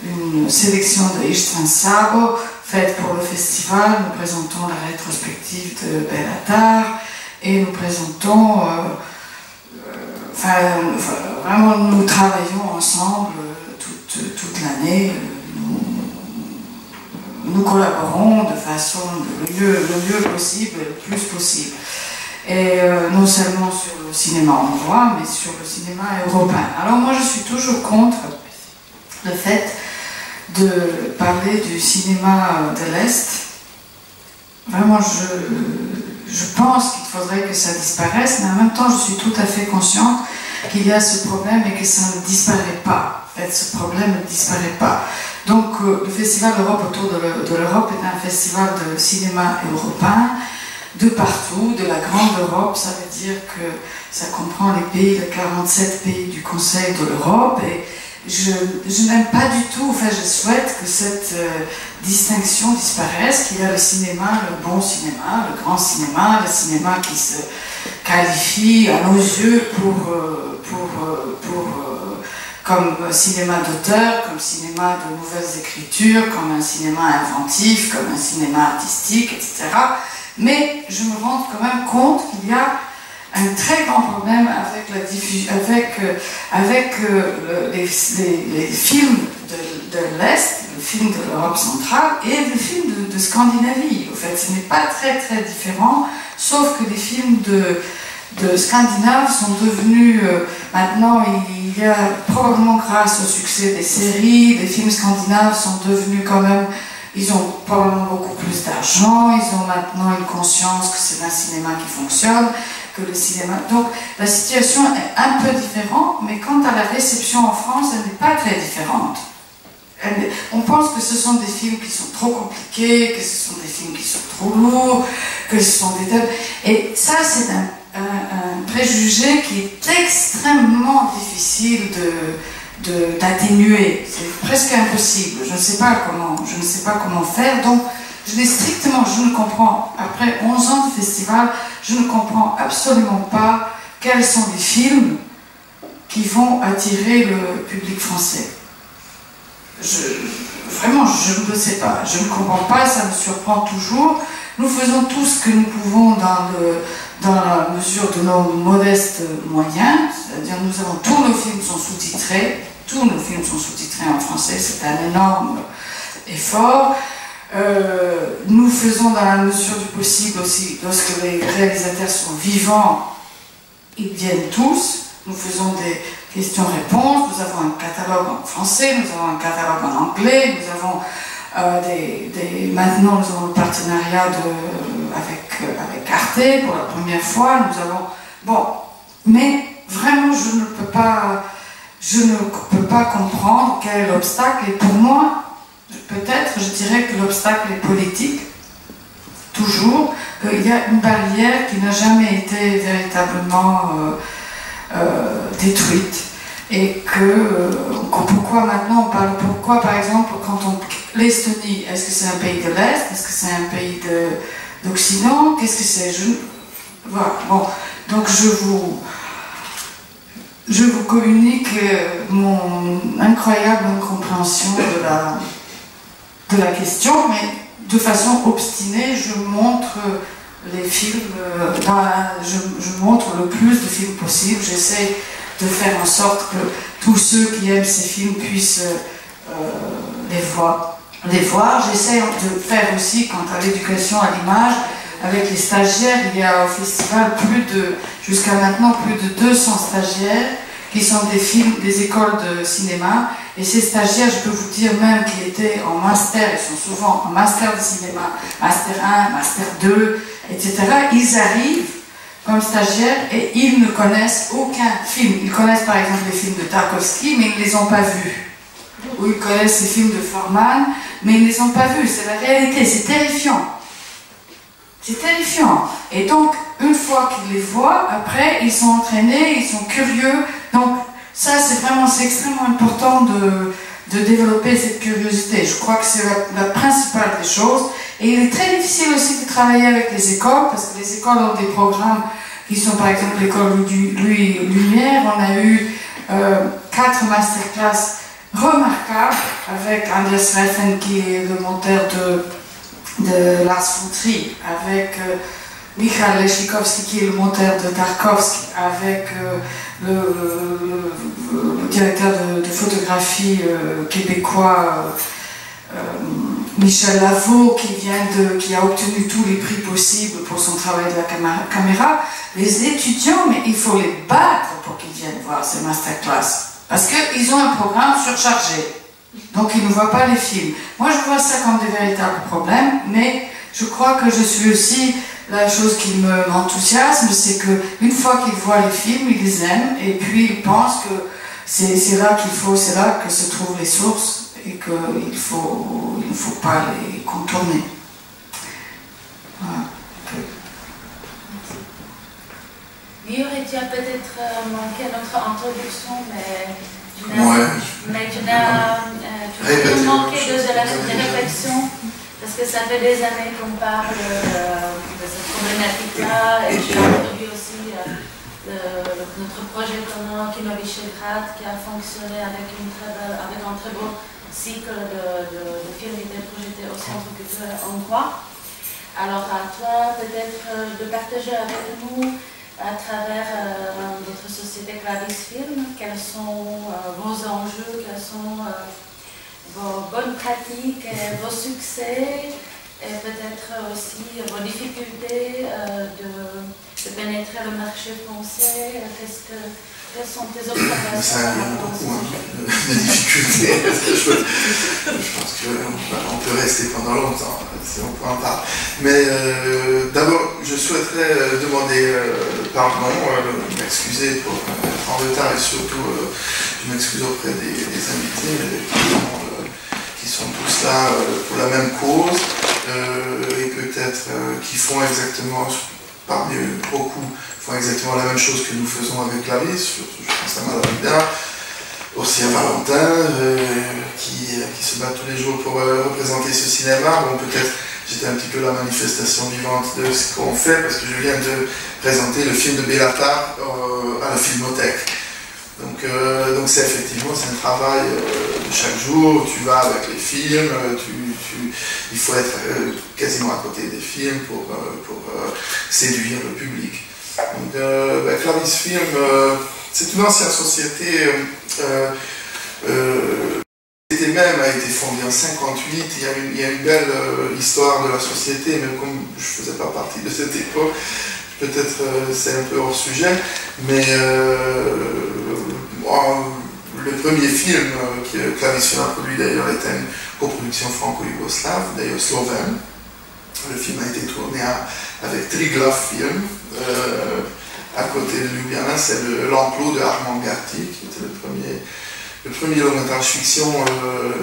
une sélection de Istvan Sabo faite pour le festival. Nous présentons la rétrospective de Bellatar et nous présentons, vraiment nous travaillons ensemble toute l'année. Nous collaborons de façon le mieux possible, le plus possible. Et non seulement sur le cinéma hongrois, mais sur le cinéma européen. Alors moi je suis toujours contre le fait de parler du cinéma de l'Est. Vraiment, je pense qu'il faudrait que ça disparaisse, mais en même temps, je suis tout à fait consciente qu'il y a ce problème et que ça ne disparaît pas. En fait, ce problème ne disparaît pas. Donc, le Festival Europe autour de l'Europe est un festival de cinéma européen, de partout, de la grande Europe. Ça veut dire que ça comprend les 47 pays du Conseil de l'Europe. Et je n'aime pas du tout, enfin je souhaite que cette distinction disparaisse, qu'il y a le cinéma, le bon cinéma, le grand cinéma, le cinéma qui se qualifie à nos yeux comme cinéma d'auteur, comme cinéma de nouvelles écritures, comme un cinéma inventif, comme un cinéma artistique, etc. Mais je me rends quand même compte qu'il y a un très grand problème avec la diffusion, avec les films de l'Est, les films de l'Europe centrale et les films de Scandinavie. En fait, fait. Ce n'est pas très très différent, sauf que les films de Scandinaves sont devenus, maintenant il y a probablement grâce au succès des séries, les films scandinaves sont devenus quand même, ils ont probablement beaucoup plus d'argent, ils ont maintenant une conscience que c'est un cinéma qui fonctionne, que le cinéma... Donc la situation est un peu différente, mais quant à la réception en France, elle n'est pas très différente. On pense que ce sont des films qui sont trop compliqués, que ce sont des films qui sont trop lourds, que ce sont des thèmes... Et ça, c'est un préjugé qui est extrêmement difficile d'atténuer. C'est presque impossible. Je ne sais pas comment faire. Donc, je ne comprends, après 11 ans de festival, je ne comprends absolument pas quels sont les films qui vont attirer le public français. Vraiment, je ne le sais pas. Je ne comprends pas, ça me surprend toujours. Nous faisons tout ce que nous pouvons dans la mesure de nos modestes moyens, c'est-à-dire tous nos films sont sous-titrés, en français, c'est un énorme effort. Nous faisons dans la mesure du possible aussi, lorsque les réalisateurs sont vivants, ils viennent tous. Nous faisons des questions-réponses, nous avons un catalogue en français, nous avons un catalogue en anglais, nous avons maintenant nous avons le partenariat avec Arte pour la première fois, nous avons... Bon, mais vraiment je ne peux pas comprendre quel est l'obstacle, et pour moi, peut-être je dirais que l'obstacle est politique, toujours, qu'il y a une barrière qui n'a jamais été véritablement détruite. Et pourquoi maintenant on parle, pourquoi par exemple quand l'Estonie, est-ce que c'est un pays de l'Est, est-ce que c'est un pays d'Occident, qu'est-ce que c'est, voilà, bon, donc je vous communique mon incroyable incompréhension de la question, mais de façon obstinée, je montre les films, je montre le plus de films possible, j'essaie de faire en sorte que tous ceux qui aiment ces films puissent les voir. J'essaie de faire aussi, quant à l'éducation à l'image, avec les stagiaires, il y a au festival jusqu'à maintenant plus de 200 stagiaires qui sont des écoles de cinéma, et ces stagiaires, je peux vous dire même qu'ils étaient en master, ils sont souvent en master de cinéma, master 1, master 2, etc. Ils arrivent comme stagiaires et ils ne connaissent aucun film. Ils connaissent par exemple les films de Tarkovsky, mais ils ne les ont pas vus. Ou ils connaissent les films de Forman, mais ils ne les ont pas vus. C'est la réalité, c'est terrifiant. C'est terrifiant. Et donc, une fois qu'ils les voient, après, ils sont entraînés, ils sont curieux. Donc, ça, c'est extrêmement important de développer cette curiosité. Je crois que c'est la principale des choses. Et il est très difficile aussi de travailler avec les écoles, parce que les écoles ont des programmes qui sont par exemple l'école Lumière. On a eu 4 masterclass remarquables avec Anders Refn qui est le monteur de Lars von Trier, avec Michal Leszczykowski qui est le monteur de Tarkovsky, avec le directeur de photographie québécois Michel Lavaux qui a obtenu tous les prix possibles pour son travail de la caméra. Les étudiants, mais il faut les battre pour qu'ils viennent voir ces masterclass, parce qu'ils ont un programme surchargé, donc ils ne voient pas les films. Moi je vois ça comme des véritables problèmes, mais je crois que je suis aussi, la chose qui m'enthousiasme, c'est qu'une fois qu'ils voient les films, ils les aiment, et puis ils pensent que c'est là que se trouvent les sources, et qu'il ne faut pas les contourner. Voilà. Yuri, tu as peut-être manqué notre introduction, mais tu n'as manqué de la réflexion, parce que ça fait des années qu'on parle de cette problématique-là, et tu as introduit aussi notre projet commun Kino-Visegrad, qui a fonctionné avec un très beau cycle de films qui étaient projetés au Centre culturel hongrois. Alors à toi peut-être de partager avec nous à travers votre société Clavis Film, quels sont vos enjeux, quelles sont vos bonnes pratiques, vos succès, et peut-être aussi vos difficultés de pénétrer le marché français. Quelles sont tes observations? Ça a beaucoup, des difficultés. Je pense qu'on peut rester pendant longtemps si on peut en parler. Mais d'abord, je souhaiterais demander pardon, m'excuser pour être en retard et surtout je m'excuse auprès des invités qui sont tous là pour la même cause et peut-être qui font exactement, parmi beaucoup, font exactement la même chose que nous faisons avec Clarisse, surtout je pense à Malavida, aussi à Valentin, qui se bat tous les jours pour représenter ce cinéma. Bon, peut-être j'étais un petit peu la manifestation vivante de ce qu'on fait, parce que je viens de présenter le film de Béla Tarr à la Filmothèque. Donc c'est effectivement un travail de chaque jour. Tu vas avec les films, il faut être quasiment à côté des films pour séduire le public. Donc Clarisse Film, c'est une ancienne société. C'était même a été fondée en 1958. Il y a une belle histoire de la société, mais comme je ne faisais pas partie de cette époque, peut-être c'est un peu hors sujet, mais le premier film que Clarisse Film a produit d'ailleurs était une coproduction franco-yougoslave, d'ailleurs slovène. Le film a été tourné avec Triglav Film, à côté de Ljubljana. C'est l'enclos de Armand Gatti, qui était le premier long métrage fiction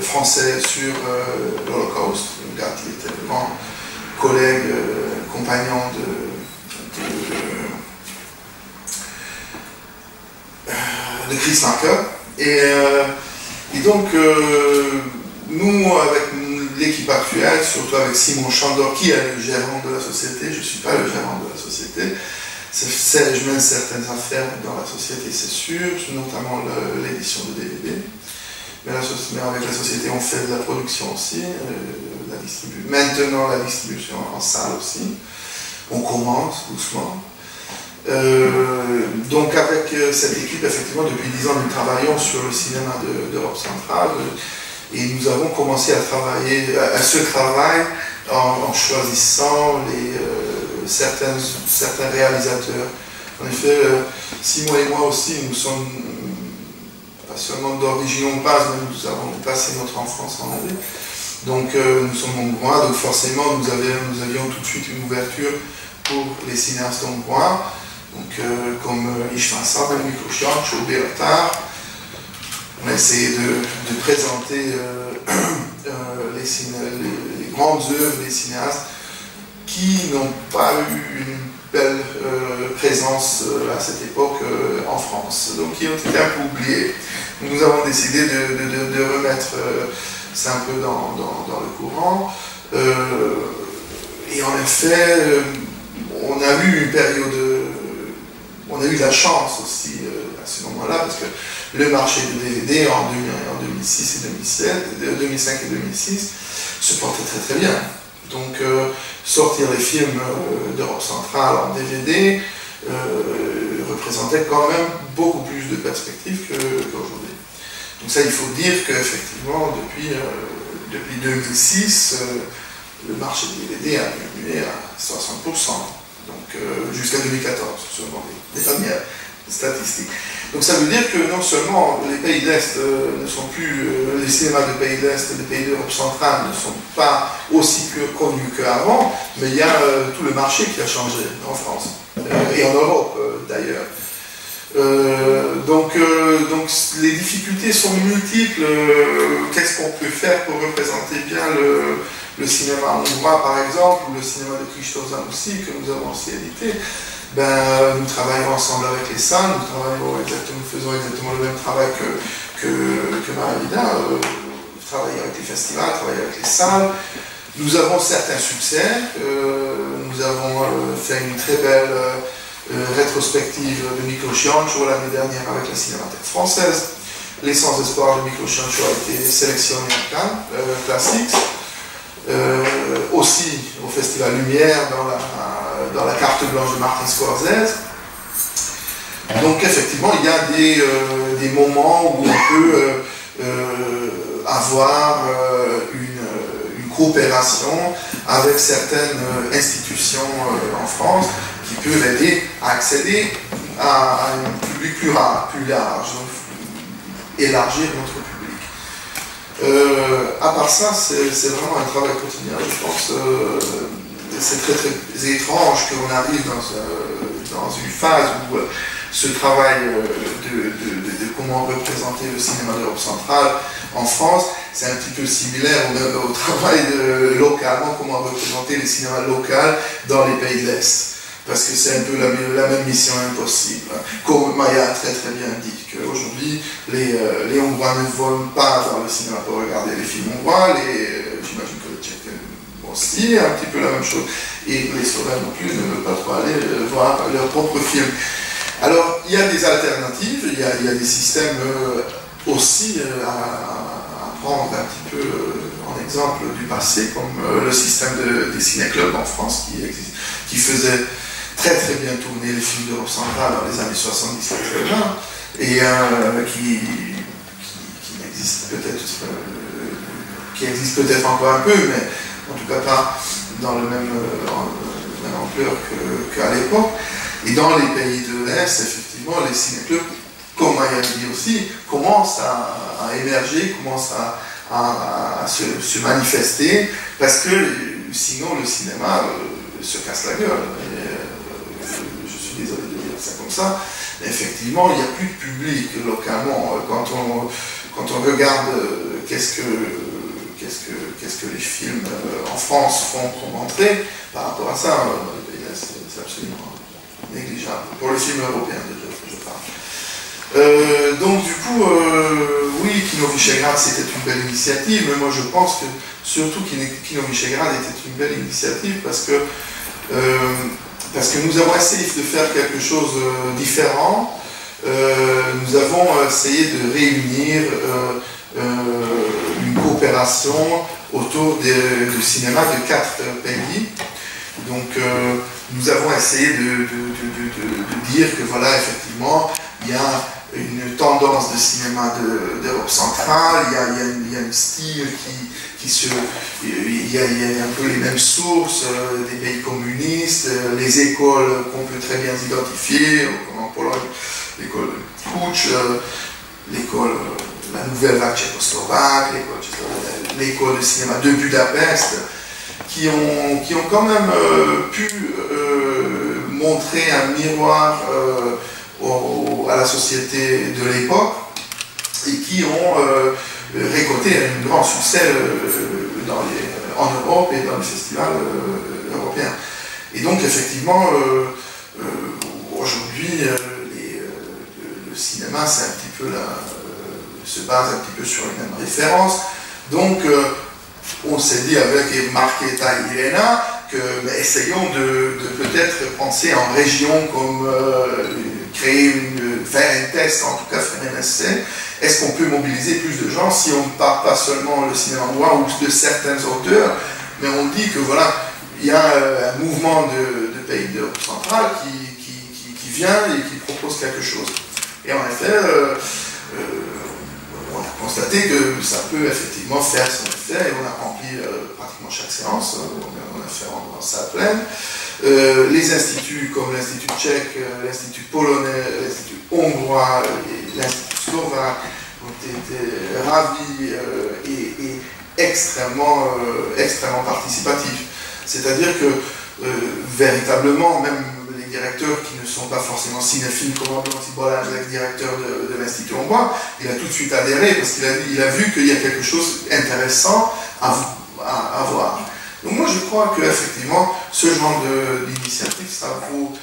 français sur l'Holocauste. Gatti était le grand collègue, compagnon de Chris Marker. Et donc, nous, avec l'équipe actuelle, surtout avec Simon Chandor, qui est le gérant de la société, je ne suis pas le gérant de la société, je mène certaines affaires dans la société, c'est sûr, notamment l'édition de DVD. Mais avec la société, on fait de la production aussi, maintenant la distribution en salle aussi. On commence doucement. Donc avec cette équipe, effectivement, depuis 10 ans, nous travaillons sur le cinéma d'Europe centrale et nous avons commencé à travailler à ce travail en choisissant certains réalisateurs. En effet, Simon et moi aussi, nous sommes pas seulement d'origine hongroise, mais nous avons passé notre enfance en Hongrie. Donc nous sommes hongrois, donc forcément nous avions tout de suite une ouverture pour les cinéastes hongrois. Donc, comme István Szabó, Miklós Jancsó, Béla Tarr, on a essayé de présenter les grandes œuvres des cinéastes qui n'ont pas eu une belle présence à cette époque en France, donc qui ont été un peu oubliés. Nous avons décidé de remettre ça un peu dans le courant. Et en effet, on a eu une période. On a eu la chance aussi à ce moment-là, parce que le marché de DVD en 2006 et 2005 et 2006 se portait très très bien. Donc sortir les films d'Europe centrale en DVD représentait quand même beaucoup plus de perspectives qu'aujourd'hui. Donc ça, il faut dire qu'effectivement, depuis 2006, le marché de DVD a diminué à 60%. Donc jusqu'à 2014, selon les dernières statistiques. Donc ça veut dire que non seulement les pays de l'Est ne sont plus, les cinémas des pays de l'Est et des pays d'Europe centrale ne sont pas aussi connus qu'avant, mais il y a tout le marché qui a changé en France, et en Europe d'ailleurs. Donc les difficultés sont multiples. Qu'est-ce qu'on peut faire pour représenter bien le cinéma hongrois, par exemple, ou le cinéma de Kristóf Zanussi, que nous avons aussi édité? Nous travaillons ensemble avec les salles, nous faisons exactement le même travail que Maravida, travailler avec les festivals, travailler avec les salles. Nous avons certains succès. Nous avons fait une très belle rétrospective de Miklós Jancsó l'année dernière avec la Cinémathèque française. Les Sans Espoir de Miklós Jancsó a été sélectionné à Cannes, Classics. Aussi au Festival Lumière dans la carte blanche de Martin Scorsese. Donc effectivement, il y a des moments où on peut avoir une coopération avec certaines institutions en France qui peuvent aider à accéder à un public plus large, donc élargir notre public. À part ça, c'est vraiment un travail quotidien, je pense. C'est très étrange qu'on arrive dans une phase où ce travail de comment représenter le cinéma d'Europe centrale en France, c'est un petit peu similaire au travail localement, comment représenter les cinémas locaux dans les pays de l'Est. Parce que c'est un peu la même mission impossible. Comme Maya a très bien dit, qu'aujourd'hui, les Hongrois ne vont pas dans le cinéma pour regarder les films hongrois, j'imagine que les Tchèques aussi, un petit peu la même chose, et les Slovènes non plus ne veulent pas trop aller voir leurs propres films. Alors, il y a des alternatives, il y a des systèmes aussi à prendre un petit peu en exemple du passé, comme le système des ciné-clubs en France qui faisait très bien tourner les films d'Europe centrale dans les années 70-80 et qui existe peut-être encore un peu, mais en tout cas pas dans la même ampleur qu'à l'époque. Et dans les pays de l'Est, effectivement, les ciné-clubs, comme Maya dit aussi, commencent à émerger, commencent à se manifester, parce que sinon le cinéma se casse la gueule. Je suis désolé de dire ça comme ça, mais effectivement, il n'y a plus de public localement. Quand on regarde qu'est-ce que les films en France font comme entrée, par rapport à ça, c'est absolument négligeable. Pour les films européens, déjà, je parle. Donc du coup, oui, Kino Visegrad c'était une belle initiative, mais moi je pense que surtout Kino Visegrad était une belle initiative parce que nous avons essayé de faire quelque chose de différent. Nous avons essayé de réunir une coopération autour du cinéma de 4 pays. Donc nous avons essayé de dire que voilà, effectivement, il y a une tendance de cinéma d'Europe centrale, il y a un style il y a un peu les mêmes sources des pays communistes, les écoles qu'on peut très bien identifier, comme en Pologne, l'école de Kouch, la nouvelle vague tchécoslovaque, l'école de cinéma de Budapest, qui ont quand même pu montrer un miroir à la société de l'époque et qui ont récolté un grand succès en Europe et dans les festivals européens. Et donc effectivement, aujourd'hui, le cinéma c'est un petit peu se base un petit peu sur une même référence. Donc on s'est dit avec Markéta et Irena que essayons de peut-être penser en région comme faire un test, en tout cas faire un essai. Est-ce qu'on peut mobiliser plus de gens si on ne part pas seulement le cinéma hongrois ou de certains auteurs, mais on dit que voilà, il y a un mouvement de pays d'Europe centrale qui vient et qui propose quelque chose. Et en effet, on a constaté que ça peut effectivement faire son effet et on a rempli pratiquement chaque séance, on a fait en salle pleine. Les instituts comme l'Institut tchèque, l'Institut polonais, l'Institut hongrois et l'Institut slovaque ont été ravis et extrêmement participatifs. C'est-à-dire que véritablement, même les directeurs qui ne sont pas forcément cinéphiles comme Blanti Bolage, l'ex-directeur de l'Institut hongrois, il a tout de suite adhéré parce qu'il a vu qu'il y a quelque chose d'intéressant à voir. Donc moi je crois qu'effectivement, ce genre d'initiative, ça vaut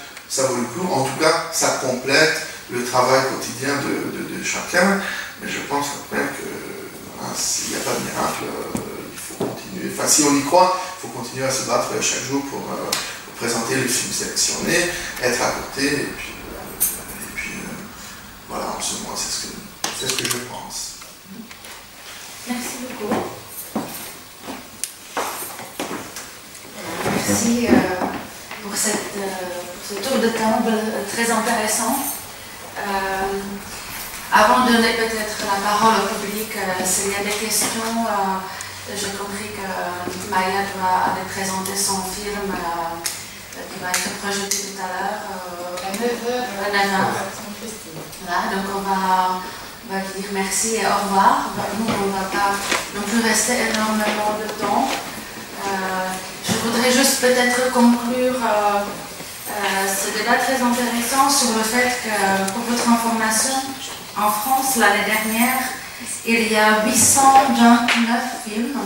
le coup. En tout cas, ça complète le travail quotidien de chacun. Mais je pense après que s'il n'y a pas de miracle, il faut continuer. Enfin, si on y croit, il faut continuer à se battre chaque jour pour présenter les films sélectionnés, être à côté, et puis voilà, en ce moment, c'est ce que je pense. Merci beaucoup. Merci pour ce tour de table très intéressant. Avant de donner peut-être la parole au public, s'il y a des questions, j'ai compris que Maya doit aller présenter son film qui va être projeté tout à l'heure à 9h. Voilà, donc on va lui dire merci et au revoir. Nous, on ne va pas non plus rester énormément de temps. Je voudrais juste peut-être conclure ce débat très intéressant sur le fait que, pour votre information, en France, l'année dernière, il y a 829 films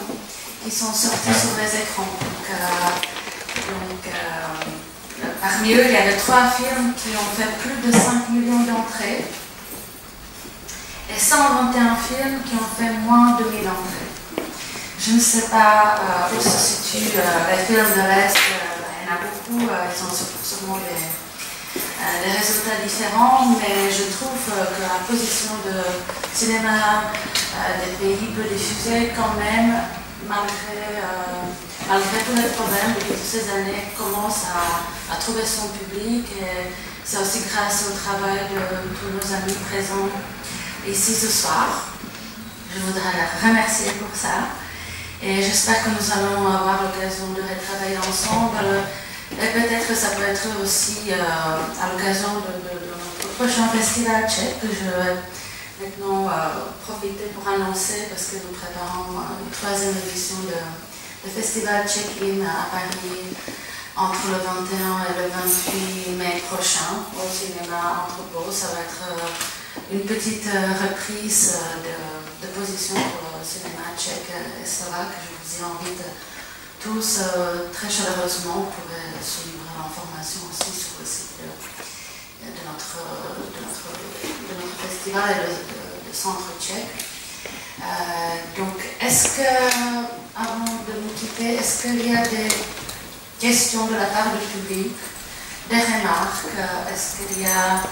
qui sont sortis sur les écrans. Parmi eux, il y avait 3 films qui ont fait plus de 5 millions d'entrées et 121 films qui ont fait moins de 1000 entrées. Je ne sais pas où se situent les films de l'Est, il y en a beaucoup, ils ont sûrement des résultats différents, mais je trouve que la position de cinéma des pays peut diffuser quand même, malgré tous les problèmes depuis toutes ces années, commence à trouver son public, et c'est aussi grâce au travail de tous nos amis présents ici ce soir. Je voudrais les remercier pour ça. Et j'espère que nous allons avoir l'occasion de retravailler ensemble. Et peut-être que ça peut être aussi à l'occasion de notre prochain festival tchèque que je vais maintenant profiter pour annoncer, parce que nous préparons une 3e édition de festival Check-in à Paris entre le 21 et le 28 mai prochain au cinéma Entrepôt. Ça va être une petite reprise de position pour le cinéma tchèque et slovaque. Je vous y invite tous très chaleureusement. Vous pouvez suivre l'information aussi sur le site de notre festival et le centre tchèque. Donc, est-ce que, avant de nous quitter, est-ce qu'il y a des questions de la part du public, des remarques? Est-ce qu'il y a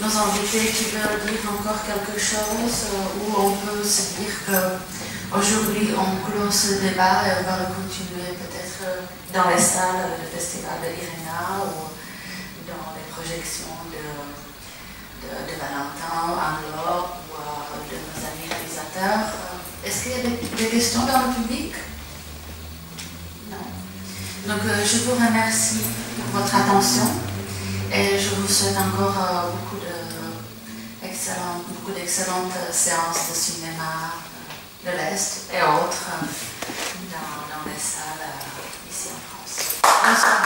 nos invités qui veulent dire encore quelque chose, ou on peut se dire qu'aujourd'hui on clôt ce débat et on va le continuer peut-être dans les salles du festival de l'IRENA ou dans les projections de Valentin, Anne-Laure ou de nos amis réalisateurs. Est-ce qu'il y a des questions dans le public? Non. Donc je vous remercie pour votre attention. Et je vous souhaite encore beaucoup d'excellentes séances de cinéma de l'Est et autres dans les salles ici en France. Bonsoir.